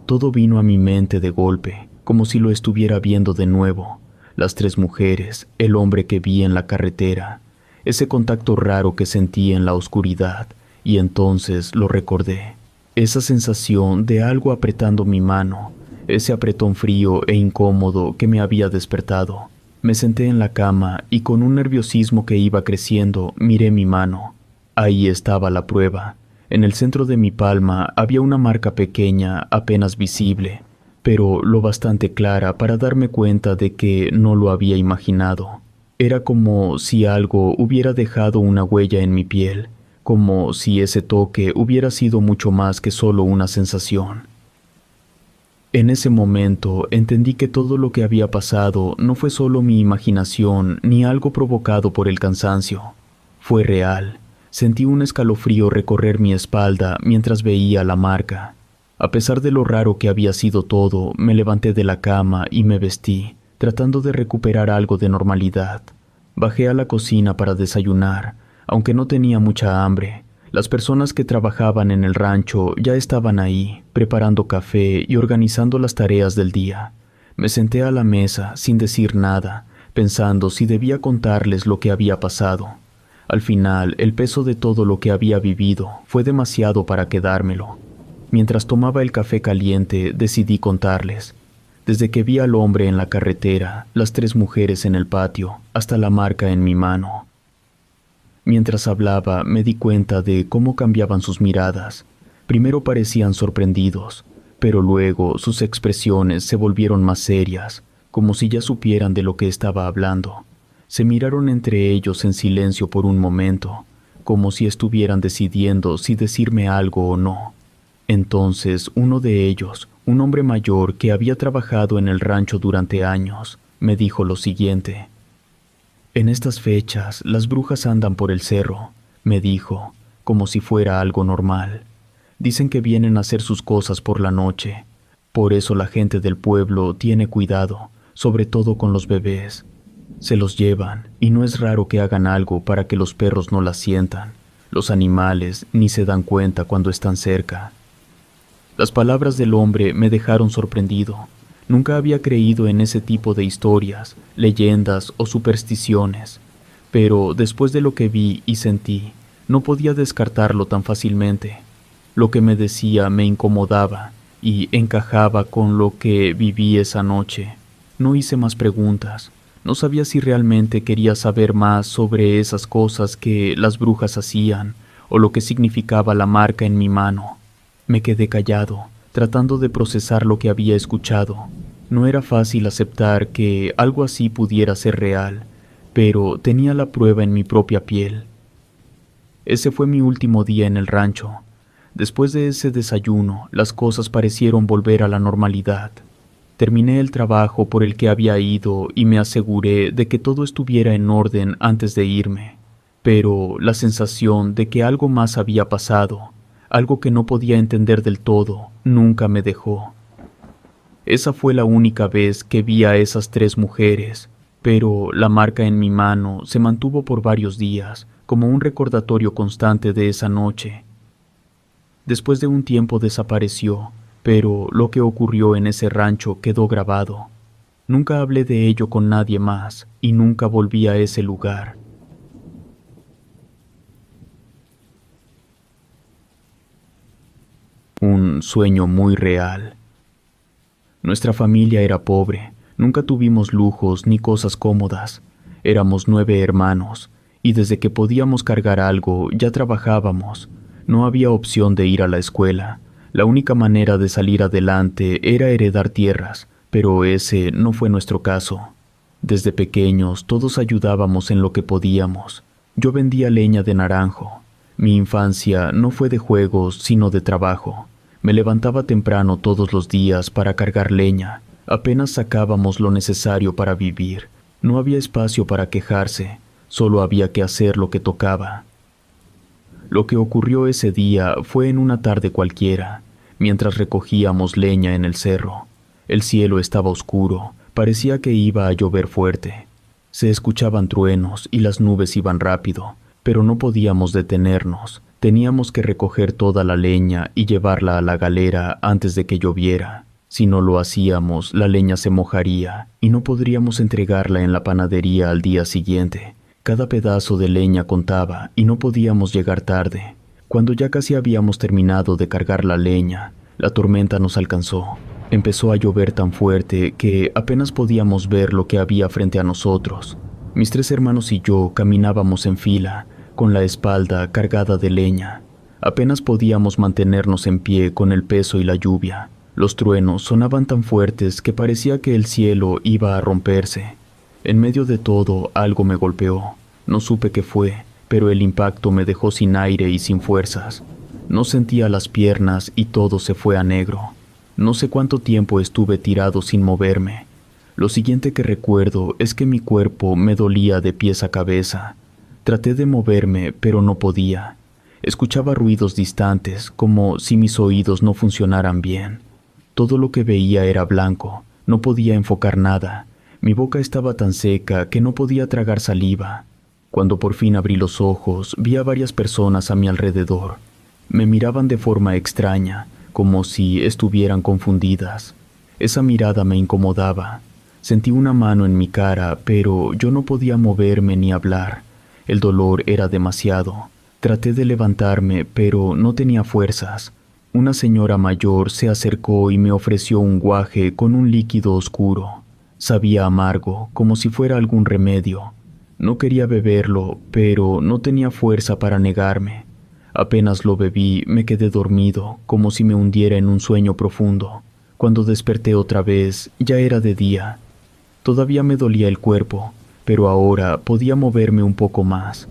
[SPEAKER 1] Todo vino a mi mente de golpe, como si lo estuviera viendo de nuevo. Las tres mujeres, el hombre que vi en la carretera, ese contacto raro que sentí en la oscuridad, y entonces lo recordé. Esa sensación de algo apretando mi mano, ese apretón frío e incómodo que me había despertado. Me senté en la cama y con un nerviosismo que iba creciendo, miré mi mano. Ahí estaba la prueba. En el centro de mi palma había una marca pequeña, apenas visible, pero lo bastante clara para darme cuenta de que no lo había imaginado. Era como si algo hubiera dejado una huella en mi piel, como si ese toque hubiera sido mucho más que solo una sensación. En ese momento entendí que todo lo que había pasado no fue solo mi imaginación ni algo provocado por el cansancio. Fue real. Sentí un escalofrío recorrer mi espalda mientras veía la marca. A pesar de lo raro que había sido todo, me levanté de la cama y me vestí, tratando de recuperar algo de normalidad. Bajé a la cocina para desayunar, aunque no tenía mucha hambre. Las personas que trabajaban en el rancho ya estaban ahí, preparando café y organizando las tareas del día. Me senté a la mesa sin decir nada, pensando si debía contarles lo que había pasado. Al final, el peso de todo lo que había vivido fue demasiado para quedármelo. Mientras tomaba el café caliente, decidí contarles. Desde que vi al hombre en la carretera, las 3 mujeres en el patio, hasta la marca en mi mano. Mientras hablaba, me di cuenta de cómo cambiaban sus miradas. Primero parecían sorprendidos, pero luego sus expresiones se volvieron más serias, como si ya supieran de lo que estaba hablando. Se miraron entre ellos en silencio por un momento, como si estuvieran decidiendo si decirme algo o no. Entonces, uno de ellos, un hombre mayor que había trabajado en el rancho durante años, me dijo lo siguiente. «En estas fechas, las brujas andan por el cerro», me dijo, como si fuera algo normal. «Dicen que vienen a hacer sus cosas por la noche. Por eso la gente del pueblo tiene cuidado, sobre todo con los bebés. Se los llevan, y no es raro que hagan algo para que los perros no las sientan. Los animales ni se dan cuenta cuando están cerca». Las palabras del hombre me dejaron sorprendido. Nunca había creído en ese tipo de historias, leyendas o supersticiones, pero después de lo que vi y sentí, no podía descartarlo tan fácilmente. Lo que me decía me incomodaba y encajaba con lo que viví esa noche. No hice más preguntas. No sabía si realmente quería saber más sobre esas cosas que las brujas hacían o lo que significaba la marca en mi mano. Me quedé callado, tratando de procesar lo que había escuchado. No era fácil aceptar que algo así pudiera ser real, pero tenía la prueba en mi propia piel. Ese fue mi último día en el rancho. Después de ese desayuno, las cosas parecieron volver a la normalidad. Terminé el trabajo por el que había ido y me aseguré de que todo estuviera en orden antes de irme. Pero la sensación de que algo más había pasado, algo que no podía entender del todo, nunca me dejó. Esa fue la única vez que vi a esas 3 mujeres, pero la marca en mi mano se mantuvo por varios días, como un recordatorio constante de esa noche. Después de un tiempo desapareció, pero lo que ocurrió en ese rancho quedó grabado. Nunca hablé de ello con nadie más y nunca volví a ese lugar. Un sueño muy real. Nuestra familia era pobre, nunca tuvimos lujos ni cosas cómodas. Éramos 9 hermanos, y desde que podíamos cargar algo ya trabajábamos. No había opción de ir a la escuela. La única manera de salir adelante era heredar tierras, pero ese no fue nuestro caso. Desde pequeños todos ayudábamos en lo que podíamos. Yo vendía leña de naranjo. Mi infancia no fue de juegos, sino de trabajo. Me levantaba temprano todos los días para cargar leña. Apenas sacábamos lo necesario para vivir. No había espacio para quejarse, solo había que hacer lo que tocaba. Lo que ocurrió ese día fue en una tarde cualquiera, mientras recogíamos leña en el cerro. El cielo estaba oscuro, parecía que iba a llover fuerte. Se escuchaban truenos y las nubes iban rápido, pero no podíamos detenernos. Teníamos que recoger toda la leña y llevarla a la galera antes de que lloviera. Si no lo hacíamos, la leña se mojaría y no podríamos entregarla en la panadería al día siguiente. Cada pedazo de leña contaba y no podíamos llegar tarde. Cuando ya casi habíamos terminado de cargar la leña, la tormenta nos alcanzó. Empezó a llover tan fuerte que apenas podíamos ver lo que había frente a nosotros. Mis 3 hermanos y yo caminábamos en fila, con la espalda cargada de leña. Apenas podíamos mantenernos en pie con el peso y la lluvia. Los truenos sonaban tan fuertes que parecía que el cielo iba a romperse. En medio de todo, algo me golpeó. No supe qué fue, pero el impacto me dejó sin aire y sin fuerzas. No sentía las piernas y todo se fue a negro. No sé cuánto tiempo estuve tirado sin moverme. Lo siguiente que recuerdo es que mi cuerpo me dolía de pies a cabeza. Traté de moverme, pero no podía. Escuchaba ruidos distantes, como si mis oídos no funcionaran bien. Todo lo que veía era blanco, no podía enfocar nada. Mi boca estaba tan seca que no podía tragar saliva. Cuando por fin abrí los ojos, vi a varias personas a mi alrededor. Me miraban de forma extraña, como si estuvieran confundidas. Esa mirada me incomodaba. Sentí una mano en mi cara, pero yo no podía moverme ni hablar. El dolor era demasiado. Traté de levantarme, pero no tenía fuerzas. Una señora mayor se acercó y me ofreció un guaje con un líquido oscuro. Sabía amargo, como si fuera algún remedio. No quería beberlo, pero no tenía fuerza para negarme. Apenas lo bebí, me quedé dormido, como si me hundiera en un sueño profundo. Cuando desperté otra vez, ya era de día. Todavía me dolía el cuerpo, pero ahora podía moverme un poco más.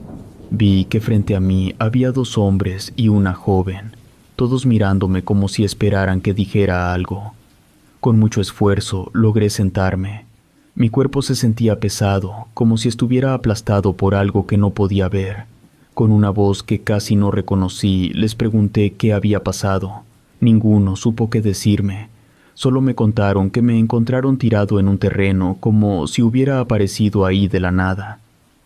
[SPEAKER 1] Vi que frente a mí había 2 hombres y una joven, todos mirándome como si esperaran que dijera algo. Con mucho esfuerzo logré sentarme. Mi cuerpo se sentía pesado, como si estuviera aplastado por algo que no podía ver. Con una voz que casi no reconocí, les pregunté qué había pasado. Ninguno supo qué decirme. Solo me contaron que me encontraron tirado en un terreno, como si hubiera aparecido ahí de la nada.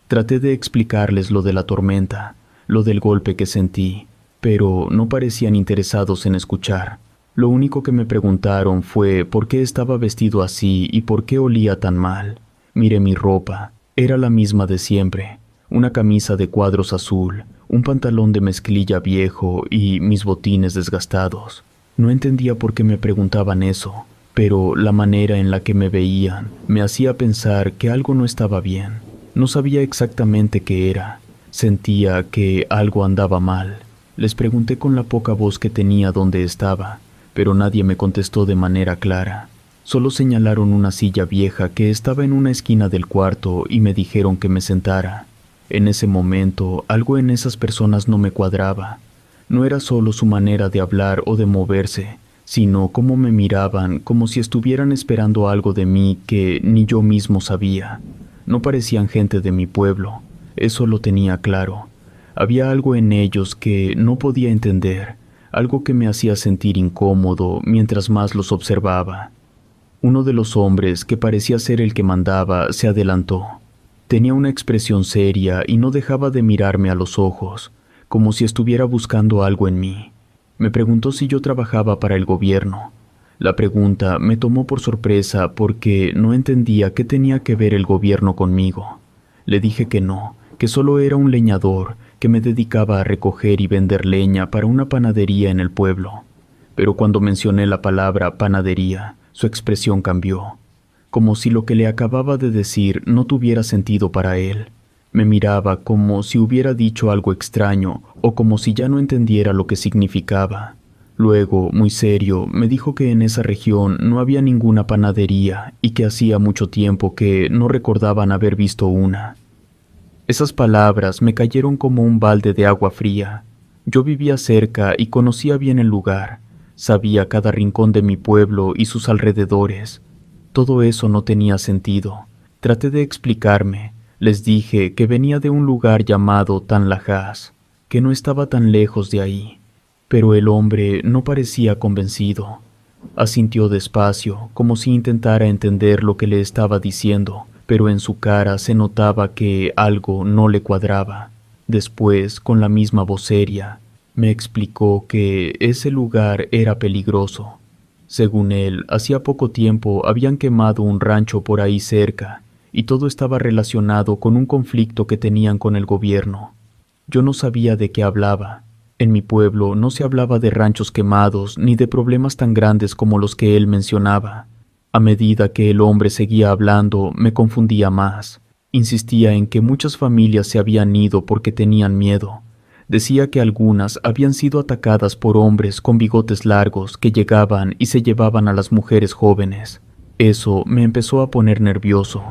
[SPEAKER 1] Traté de explicarles lo de la tormenta, lo del golpe que sentí, pero no parecían interesados en escuchar. Lo único que me preguntaron fue por qué estaba vestido así y por qué olía tan mal. Miré mi ropa, era la misma de siempre, una camisa de cuadros azul, un pantalón de mezclilla viejo y mis botines desgastados. No entendía por qué me preguntaban eso, pero la manera en la que me veían me hacía pensar que algo no estaba bien. No sabía exactamente qué era. Sentía que algo andaba mal. Les pregunté con la poca voz que tenía dónde estaba, pero nadie me contestó de manera clara. Solo señalaron una silla vieja que estaba en una esquina del cuarto y me dijeron que me sentara. En ese momento, algo en esas personas no me cuadraba. No era solo su manera de hablar o de moverse, sino cómo me miraban como si estuvieran esperando algo de mí que ni yo mismo sabía. No parecían gente de mi pueblo, eso lo tenía claro. Había algo en ellos que no podía entender, algo que me hacía sentir incómodo mientras más los observaba. Uno de los hombres, que parecía ser el que mandaba, se adelantó. Tenía una expresión seria y no dejaba de mirarme a los ojos, como si estuviera buscando algo en mí. Me preguntó si yo trabajaba para el gobierno. La pregunta me tomó por sorpresa porque no entendía qué tenía que ver el gobierno conmigo. Le dije que no, que solo era un leñador que me dedicaba a recoger y vender leña para una panadería en el pueblo. Pero cuando mencioné la palabra panadería, su expresión cambió, como si lo que le acababa de decir no tuviera sentido para él. Me miraba como si hubiera dicho algo extraño o como si ya no entendiera lo que significaba. Luego, muy serio, me dijo que en esa región no había ninguna panadería y que hacía mucho tiempo que no recordaban haber visto una. Esas palabras me cayeron como un balde de agua fría. Yo vivía cerca y conocía bien el lugar. Sabía cada rincón de mi pueblo y sus alrededores. Todo eso no tenía sentido. Traté de explicarme. Les dije que venía de un lugar llamado Tanlajas, que no estaba tan lejos de ahí. Pero el hombre no parecía convencido. Asintió despacio, como si intentara entender lo que le estaba diciendo, pero en su cara se notaba que algo no le cuadraba. Después, con la misma voz seria, me explicó que ese lugar era peligroso. Según él, hacía poco tiempo habían quemado un rancho por ahí cerca, y todo estaba relacionado con un conflicto que tenían con el gobierno. Yo no sabía de qué hablaba. En mi pueblo no se hablaba de ranchos quemados ni de problemas tan grandes como los que él mencionaba. A medida que el hombre seguía hablando, me confundía más. Insistía en que muchas familias se habían ido porque tenían miedo. Decía que algunas habían sido atacadas por hombres con bigotes largos que llegaban y se llevaban a las mujeres jóvenes. Eso me empezó a poner nervioso.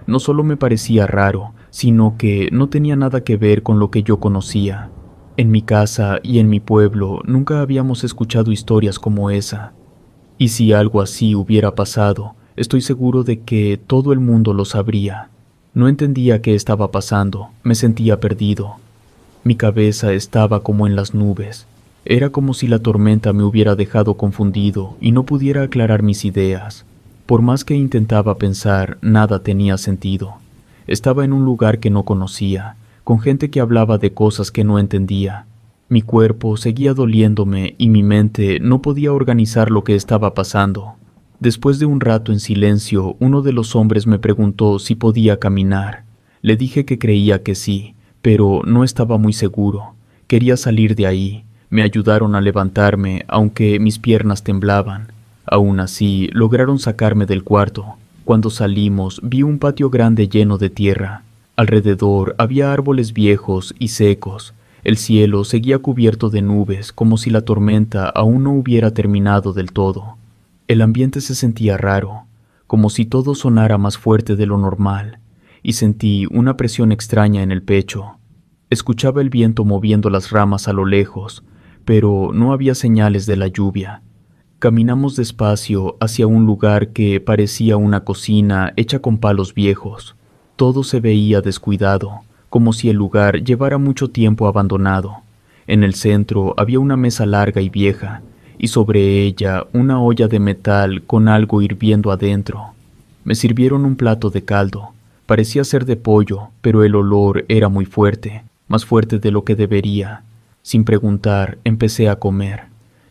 [SPEAKER 1] No solo me parecía raro, sino que no tenía nada que ver con lo que yo conocía. En mi casa y en mi pueblo nunca habíamos escuchado historias como esa. Y si algo así hubiera pasado, estoy seguro de que todo el mundo lo sabría. No entendía qué estaba pasando, me sentía perdido. Mi cabeza estaba como en las nubes. Era como si la tormenta me hubiera dejado confundido y no pudiera aclarar mis ideas. Por más que intentaba pensar, nada tenía sentido. Estaba en un lugar que no conocía, con gente que hablaba de cosas que no entendía. Mi cuerpo seguía doliéndome y mi mente no podía organizar lo que estaba pasando. Después de un rato en silencio, uno de los hombres me preguntó si podía caminar. Le dije que creía que sí, pero no estaba muy seguro. Quería salir de ahí. Me ayudaron a levantarme, aunque mis piernas temblaban. Aún así, lograron sacarme del cuarto. Cuando salimos, vi un patio grande lleno de tierra. Alrededor había árboles viejos y secos. El cielo seguía cubierto de nubes, como si la tormenta aún no hubiera terminado del todo. El ambiente se sentía raro, como si todo sonara más fuerte de lo normal, y sentí una presión extraña en el pecho. Escuchaba el viento moviendo las ramas a lo lejos, pero no había señales de la lluvia. Caminamos despacio hacia un lugar que parecía una cocina hecha con palos viejos. Todo se veía descuidado, como si el lugar llevara mucho tiempo abandonado. En el centro había una mesa larga y vieja, y sobre ella una olla de metal con algo hirviendo adentro. Me sirvieron un plato de caldo. Parecía ser de pollo, pero el olor era muy fuerte, más fuerte de lo que debería. Sin preguntar, empecé a comer.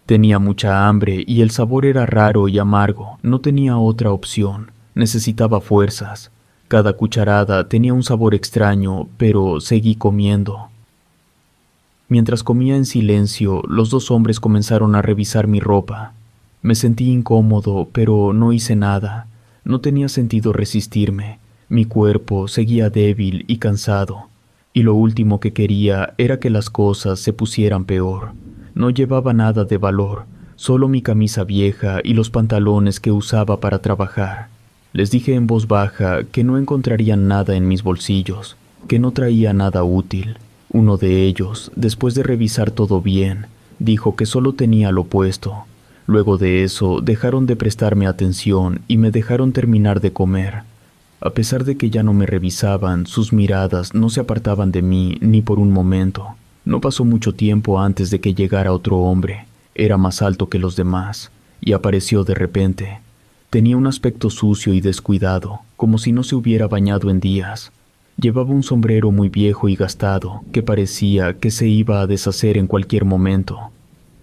[SPEAKER 1] Tenía mucha hambre y el sabor era raro y amargo. No tenía otra opción. Necesitaba fuerzas. Cada cucharada tenía un sabor extraño, pero seguí comiendo. Mientras comía en silencio, los dos hombres comenzaron a revisar mi ropa. Me sentí incómodo, pero no hice nada. No tenía sentido resistirme. Mi cuerpo seguía débil y cansado, y lo último que quería era que las cosas se pusieran peor. No llevaba nada de valor, solo mi camisa vieja y los pantalones que usaba para trabajar. Les dije en voz baja que no encontrarían nada en mis bolsillos, que no traía nada útil. Uno de ellos, después de revisar todo bien, dijo que solo tenía lo puesto. Luego de eso, dejaron de prestarme atención y me dejaron terminar de comer. A pesar de que ya no me revisaban, sus miradas no se apartaban de mí ni por un momento. No pasó mucho tiempo antes de que llegara otro hombre. Era más alto que los demás, y apareció de repente. Tenía un aspecto sucio y descuidado, como si no se hubiera bañado en días. Llevaba un sombrero muy viejo y gastado, que parecía que se iba a deshacer en cualquier momento.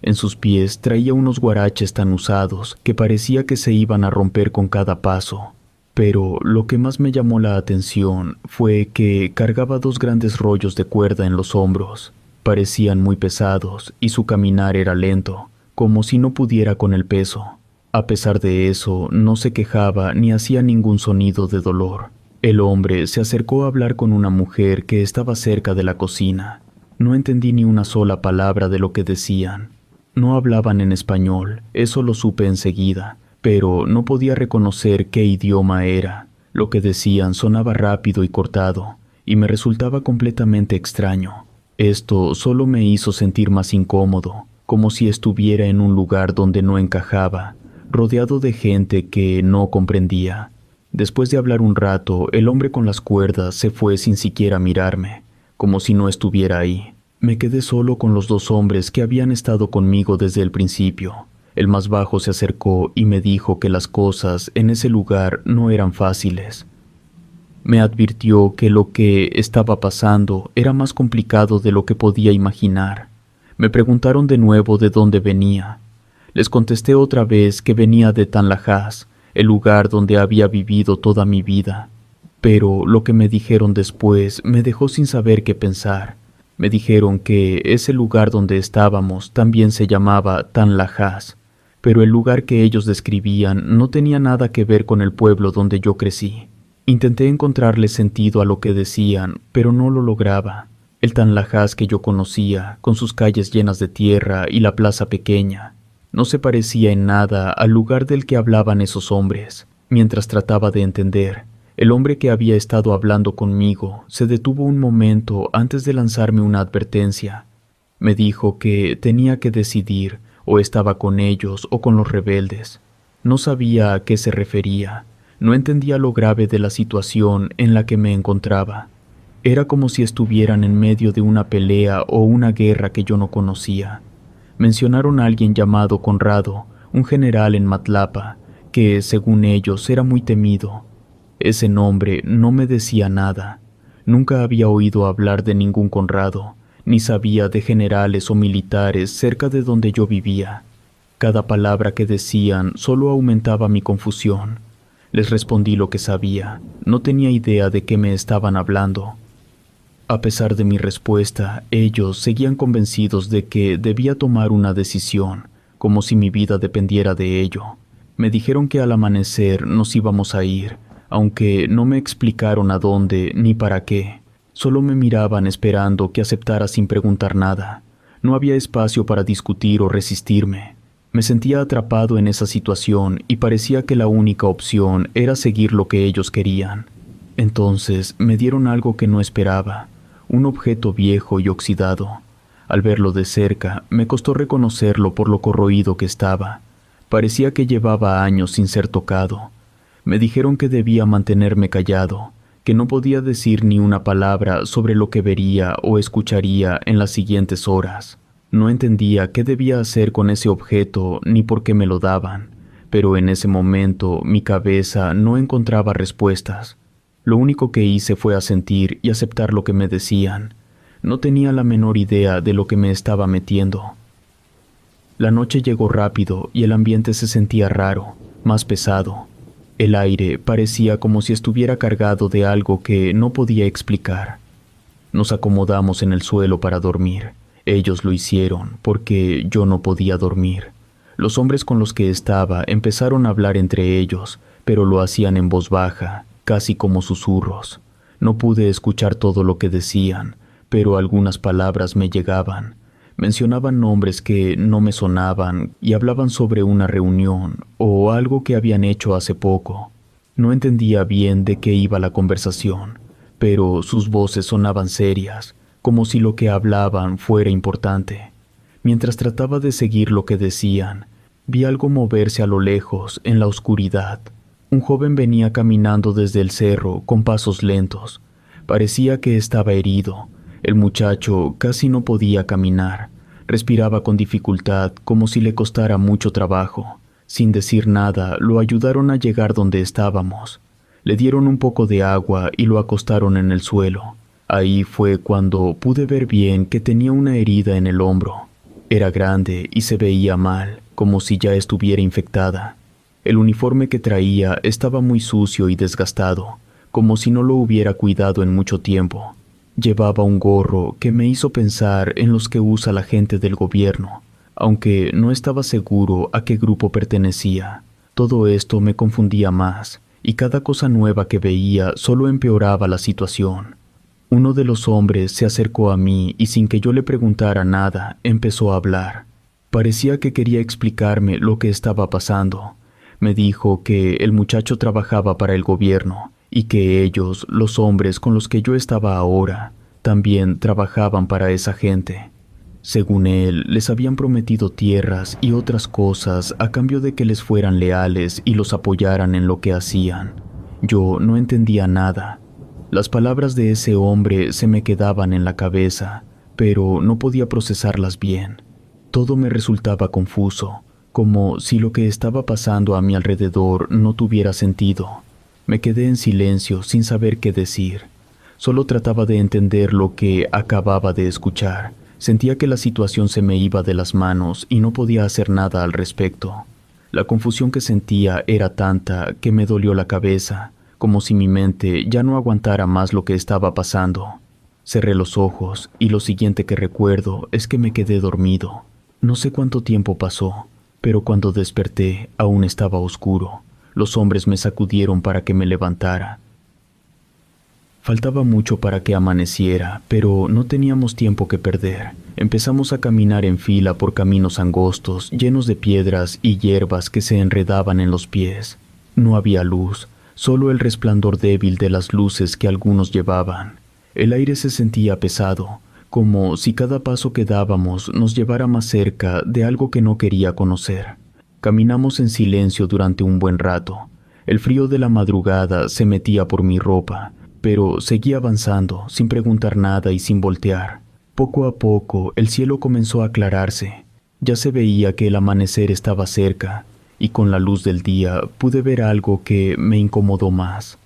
[SPEAKER 1] En sus pies traía unos guaraches tan usados que parecía que se iban a romper con cada paso. Pero lo que más me llamó la atención fue que cargaba dos grandes rollos de cuerda en los hombros. Parecían muy pesados y su caminar era lento, como si no pudiera con el peso. A pesar de eso, no se quejaba ni hacía ningún sonido de dolor. El hombre se acercó a hablar con una mujer que estaba cerca de la cocina. No entendí ni una sola palabra de lo que decían. No hablaban en español, eso lo supe enseguida, pero no podía reconocer qué idioma era. Lo que decían sonaba rápido y cortado, y me resultaba completamente extraño. Esto solo me hizo sentir más incómodo, como si estuviera en un lugar donde no encajaba, rodeado de gente que no comprendía. Después de hablar un rato, el hombre con las cuerdas se fue sin siquiera mirarme, como si no estuviera ahí. Me quedé solo con los dos hombres que habían estado conmigo desde el principio. El más bajo se acercó y me dijo que las cosas en ese lugar no eran fáciles. Me advirtió que lo que estaba pasando era más complicado de lo que podía imaginar. Me preguntaron de nuevo de dónde venía. Les contesté otra vez que venía de Tanlajas, el lugar donde había vivido toda mi vida. Pero lo que me dijeron después me dejó sin saber qué pensar. Me dijeron que ese lugar donde estábamos también se llamaba Tanlajas, pero el lugar que ellos describían no tenía nada que ver con el pueblo donde yo crecí. Intenté encontrarle sentido a lo que decían, pero no lo lograba. El Tanlajas que yo conocía, con sus calles llenas de tierra y la plaza pequeña, no se parecía en nada al lugar del que hablaban esos hombres. Mientras trataba de entender, el hombre que había estado hablando conmigo se detuvo un momento antes de lanzarme una advertencia. Me dijo que tenía que decidir, o estaba con ellos o con los rebeldes. No sabía a qué se refería. No entendía lo grave de la situación en la que me encontraba. Era como si estuvieran en medio de una pelea o una guerra que yo no conocía. Mencionaron a alguien llamado Conrado, un general en Matlapa, que, según ellos, era muy temido. Ese nombre no me decía nada. Nunca había oído hablar de ningún Conrado, ni sabía de generales o militares cerca de donde yo vivía. Cada palabra que decían solo aumentaba mi confusión. Les respondí lo que sabía. No tenía idea de qué me estaban hablando. A pesar de mi respuesta, ellos seguían convencidos de que debía tomar una decisión, como si mi vida dependiera de ello. Me dijeron que al amanecer nos íbamos a ir, aunque no me explicaron a dónde ni para qué. Solo me miraban esperando que aceptara sin preguntar nada. No había espacio para discutir o resistirme. Me sentía atrapado en esa situación y parecía que la única opción era seguir lo que ellos querían. Entonces me dieron algo que no esperaba, un objeto viejo y oxidado. Al verlo de cerca, me costó reconocerlo por lo corroído que estaba. Parecía que llevaba años sin ser tocado. Me dijeron que debía mantenerme callado, que no podía decir ni una palabra sobre lo que vería o escucharía en las siguientes horas. No entendía qué debía hacer con ese objeto ni por qué me lo daban, pero en ese momento mi cabeza no encontraba respuestas. Lo único que hice fue asentir y aceptar lo que me decían. No tenía la menor idea de lo que me estaba metiendo. La noche llegó rápido y el ambiente se sentía raro, más pesado. El aire parecía como si estuviera cargado de algo que no podía explicar. Nos acomodamos en el suelo para dormir. Ellos lo hicieron porque yo no podía dormir. Los hombres con los que estaba empezaron a hablar entre ellos, pero lo hacían en voz baja, casi como susurros. No pude escuchar todo lo que decían, pero algunas palabras me llegaban. Mencionaban nombres que no me sonaban y hablaban sobre una reunión o algo que habían hecho hace poco. No entendía bien de qué iba la conversación, pero sus voces sonaban serias, como si lo que hablaban fuera importante. Mientras trataba de seguir lo que decían, vi algo moverse a lo lejos, en la oscuridad. Un joven venía caminando desde el cerro con pasos lentos. Parecía que estaba herido. El muchacho casi no podía caminar. Respiraba con dificultad, como si le costara mucho trabajo. Sin decir nada, lo ayudaron a llegar donde estábamos. Le dieron un poco de agua y lo acostaron en el suelo. Ahí fue cuando pude ver bien que tenía una herida en el hombro. Era grande y se veía mal, como si ya estuviera infectada. El uniforme que traía estaba muy sucio y desgastado, como si no lo hubiera cuidado en mucho tiempo. Llevaba un gorro que me hizo pensar en los que usa la gente del gobierno, aunque no estaba seguro a qué grupo pertenecía. Todo esto me confundía más, y cada cosa nueva que veía solo empeoraba la situación. Uno de los hombres se acercó a mí y sin que yo le preguntara nada, empezó a hablar. Parecía que quería explicarme lo que estaba pasando. Me dijo que el muchacho trabajaba para el gobierno y que ellos, los hombres con los que yo estaba ahora, también trabajaban para esa gente. Según él, les habían prometido tierras y otras cosas a cambio de que les fueran leales y los apoyaran en lo que hacían. Yo no entendía nada. Las palabras de ese hombre se me quedaban en la cabeza, pero no podía procesarlas bien. Todo me resultaba confuso, como si lo que estaba pasando a mi alrededor no tuviera sentido. Me quedé en silencio sin saber qué decir. Solo trataba de entender lo que acababa de escuchar. Sentía que la situación se me iba de las manos y no podía hacer nada al respecto. La confusión que sentía era tanta que me dolió la cabeza, como si mi mente ya no aguantara más lo que estaba pasando. Cerré los ojos y lo siguiente que recuerdo es que me quedé dormido. No sé cuánto tiempo pasó, pero cuando desperté aún estaba oscuro. Los hombres me sacudieron para que me levantara. Faltaba mucho para que amaneciera, pero no teníamos tiempo que perder. Empezamos a caminar en fila por caminos angostos, llenos de piedras y hierbas que se enredaban en los pies. No había luz, solo el resplandor débil de las luces que algunos llevaban. El aire se sentía pesado, como si cada paso que dábamos nos llevara más cerca de algo que no quería conocer. Caminamos en silencio durante un buen rato. El frío de la madrugada se metía por mi ropa, pero seguí avanzando, sin preguntar nada y sin voltear. Poco a poco, el cielo comenzó a aclararse. Ya se veía que el amanecer estaba cerca, y con la luz del día pude ver algo que me incomodó más.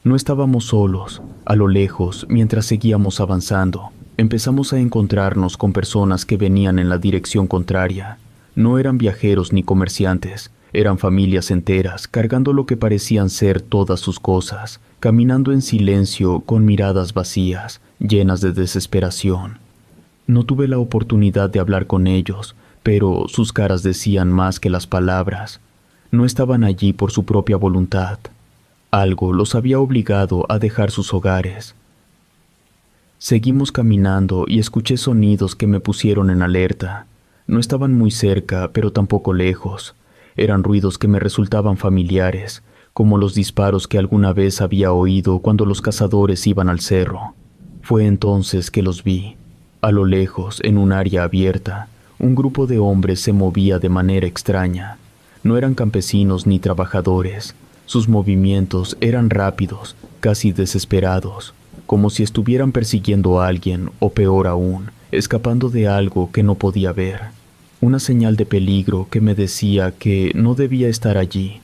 [SPEAKER 1] No estábamos solos. A lo lejos, mientras seguíamos avanzando, empezamos a encontrarnos con personas que venían en la dirección contraria. No eran viajeros ni comerciantes, eran familias enteras, cargando lo que parecían ser todas sus cosas, caminando en silencio con miradas vacías, llenas de desesperación. No tuve la oportunidad de hablar con ellos, pero sus caras decían más que las palabras. No estaban allí por su propia voluntad. Algo los había obligado a dejar sus hogares. Seguimos caminando y escuché sonidos que me pusieron en alerta. No estaban muy cerca, pero tampoco lejos. Eran ruidos que me resultaban familiares, como los disparos que alguna vez había oído cuando los cazadores iban al cerro. Fue entonces que los vi. A lo lejos, en un área abierta, un grupo de hombres se movía de manera extraña. No eran campesinos ni trabajadores. Sus movimientos eran rápidos, casi desesperados, como si estuvieran persiguiendo a alguien, o peor aún, escapando de algo que no podía ver. Una señal de peligro que me decía que no debía estar allí.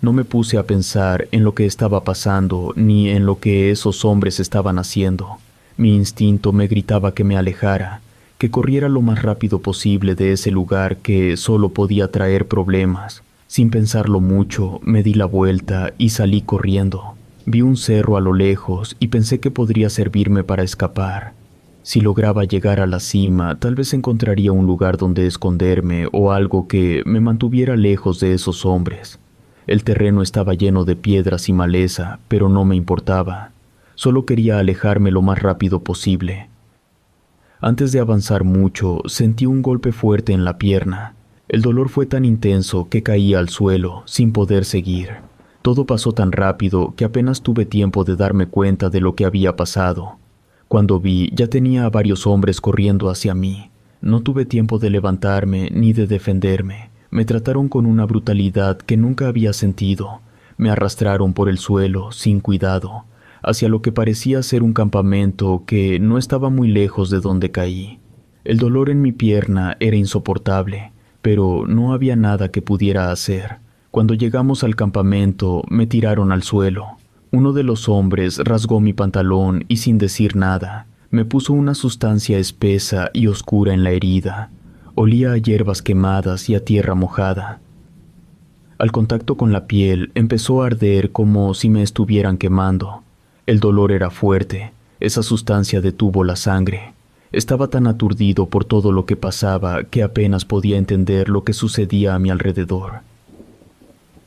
[SPEAKER 1] No me puse a pensar en lo que estaba pasando ni en lo que esos hombres estaban haciendo. Mi instinto me gritaba que me alejara, que corriera lo más rápido posible de ese lugar que solo podía traer problemas. Sin pensarlo mucho, me di la vuelta y salí corriendo. Vi un cerro a lo lejos y pensé que podría servirme para escapar. Si lograba llegar a la cima, tal vez encontraría un lugar donde esconderme o algo que me mantuviera lejos de esos hombres. El terreno estaba lleno de piedras y maleza, pero no me importaba. Solo quería alejarme lo más rápido posible. Antes de avanzar mucho, sentí un golpe fuerte en la pierna. El dolor fue tan intenso que caí al suelo, sin poder seguir. Todo pasó tan rápido que apenas tuve tiempo de darme cuenta de lo que había pasado. Cuando vi, ya tenía a varios hombres corriendo hacia mí. No tuve tiempo de levantarme ni de defenderme. Me trataron con una brutalidad que nunca había sentido. Me arrastraron por el suelo, sin cuidado, hacia lo que parecía ser un campamento que no estaba muy lejos de donde caí. El dolor en mi pierna era insoportable, pero no había nada que pudiera hacer. Cuando llegamos al campamento, me tiraron al suelo. Uno de los hombres rasgó mi pantalón y sin decir nada, me puso una sustancia espesa y oscura en la herida. Olía a hierbas quemadas y a tierra mojada. Al contacto con la piel empezó a arder como si me estuvieran quemando. El dolor era fuerte, esa sustancia detuvo la sangre. Estaba tan aturdido por todo lo que pasaba que apenas podía entender lo que sucedía a mi alrededor.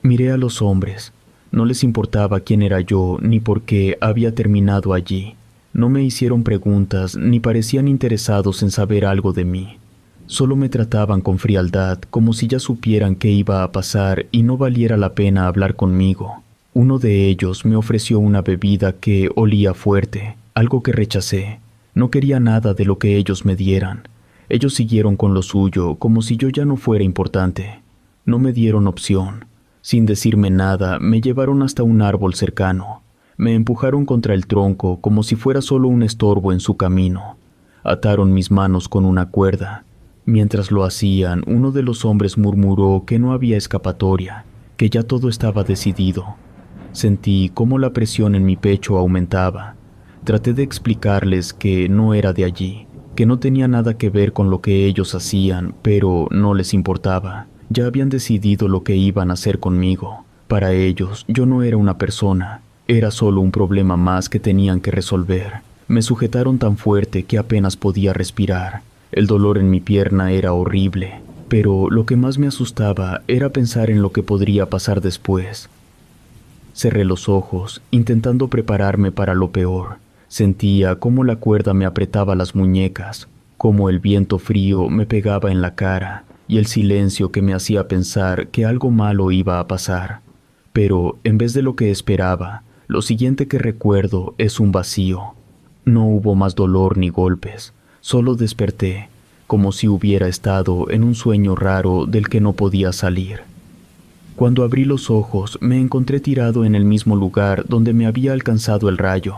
[SPEAKER 1] Miré a los hombres. No les importaba quién era yo ni por qué había terminado allí. No me hicieron preguntas ni parecían interesados en saber algo de mí. Solo me trataban con frialdad, como si ya supieran qué iba a pasar y no valiera la pena hablar conmigo. Uno de ellos me ofreció una bebida que olía fuerte, algo que rechacé. No quería nada de lo que ellos me dieran. Ellos siguieron con lo suyo, como si yo ya no fuera importante. No me dieron opción. Sin decirme nada, me llevaron hasta un árbol cercano. Me empujaron contra el tronco como si fuera solo un estorbo en su camino. Ataron mis manos con una cuerda. Mientras lo hacían, uno de los hombres murmuró que no había escapatoria, que ya todo estaba decidido. Sentí cómo la presión en mi pecho aumentaba. Traté de explicarles que no era de allí, que no tenía nada que ver con lo que ellos hacían, pero no les importaba. Ya habían decidido lo que iban a hacer conmigo. Para ellos, yo no era una persona, era solo un problema más que tenían que resolver. Me sujetaron tan fuerte que apenas podía respirar. El dolor en mi pierna era horrible, pero lo que más me asustaba era pensar en lo que podría pasar después. Cerré los ojos, intentando prepararme para lo peor. Sentía cómo la cuerda me apretaba las muñecas, cómo el viento frío me pegaba en la cara, y el silencio que me hacía pensar que algo malo iba a pasar. Pero, en vez de lo que esperaba, lo siguiente que recuerdo es un vacío. No hubo más dolor ni golpes, solo desperté, como si hubiera estado en un sueño raro del que no podía salir. Cuando abrí los ojos, me encontré tirado en el mismo lugar donde me había alcanzado el rayo.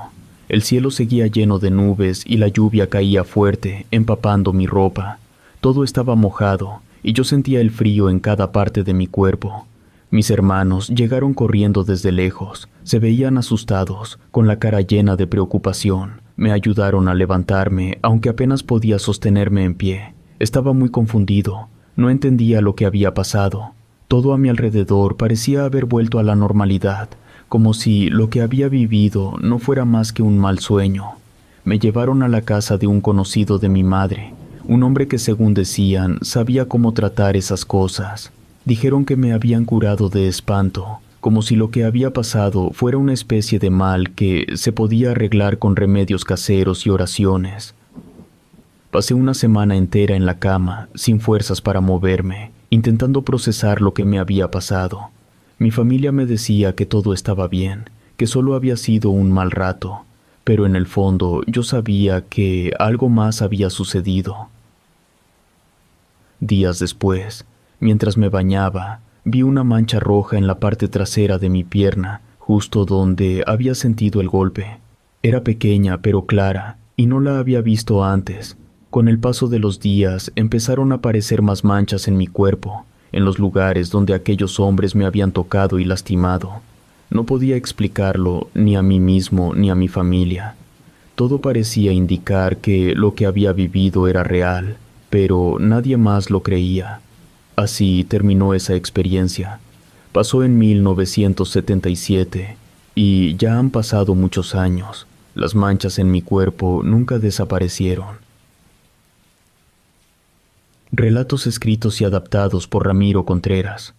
[SPEAKER 1] El cielo seguía lleno de nubes y la lluvia caía fuerte, empapando mi ropa. Todo estaba mojado y yo sentía el frío en cada parte de mi cuerpo. Mis hermanos llegaron corriendo desde lejos. Se veían asustados, con la cara llena de preocupación. Me ayudaron a levantarme, aunque apenas podía sostenerme en pie. Estaba muy confundido. No entendía lo que había pasado. Todo a mi alrededor parecía haber vuelto a la normalidad, como si lo que había vivido no fuera más que un mal sueño. Me llevaron a la casa de un conocido de mi madre, un hombre que, según decían, sabía cómo tratar esas cosas. Dijeron que me habían curado de espanto, como si lo que había pasado fuera una especie de mal que se podía arreglar con remedios caseros y oraciones. Pasé una semana entera en la cama, sin fuerzas para moverme, intentando procesar lo que me había pasado. Mi familia me decía que todo estaba bien, que solo había sido un mal rato, pero en el fondo yo sabía que algo más había sucedido. Días después, mientras me bañaba, vi una mancha roja en la parte trasera de mi pierna, justo donde había sentido el golpe. Era pequeña pero clara, y no la había visto antes. Con el paso de los días empezaron a aparecer más manchas en mi cuerpo, en los lugares donde aquellos hombres me habían tocado y lastimado. No podía explicarlo ni a mí mismo ni a mi familia. Todo parecía indicar que lo que había vivido era real, pero nadie más lo creía. Así terminó esa experiencia. Pasó en 1977 y ya han pasado muchos años. Las manchas en mi cuerpo nunca desaparecieron. Relatos escritos y adaptados por Ramiro Contreras.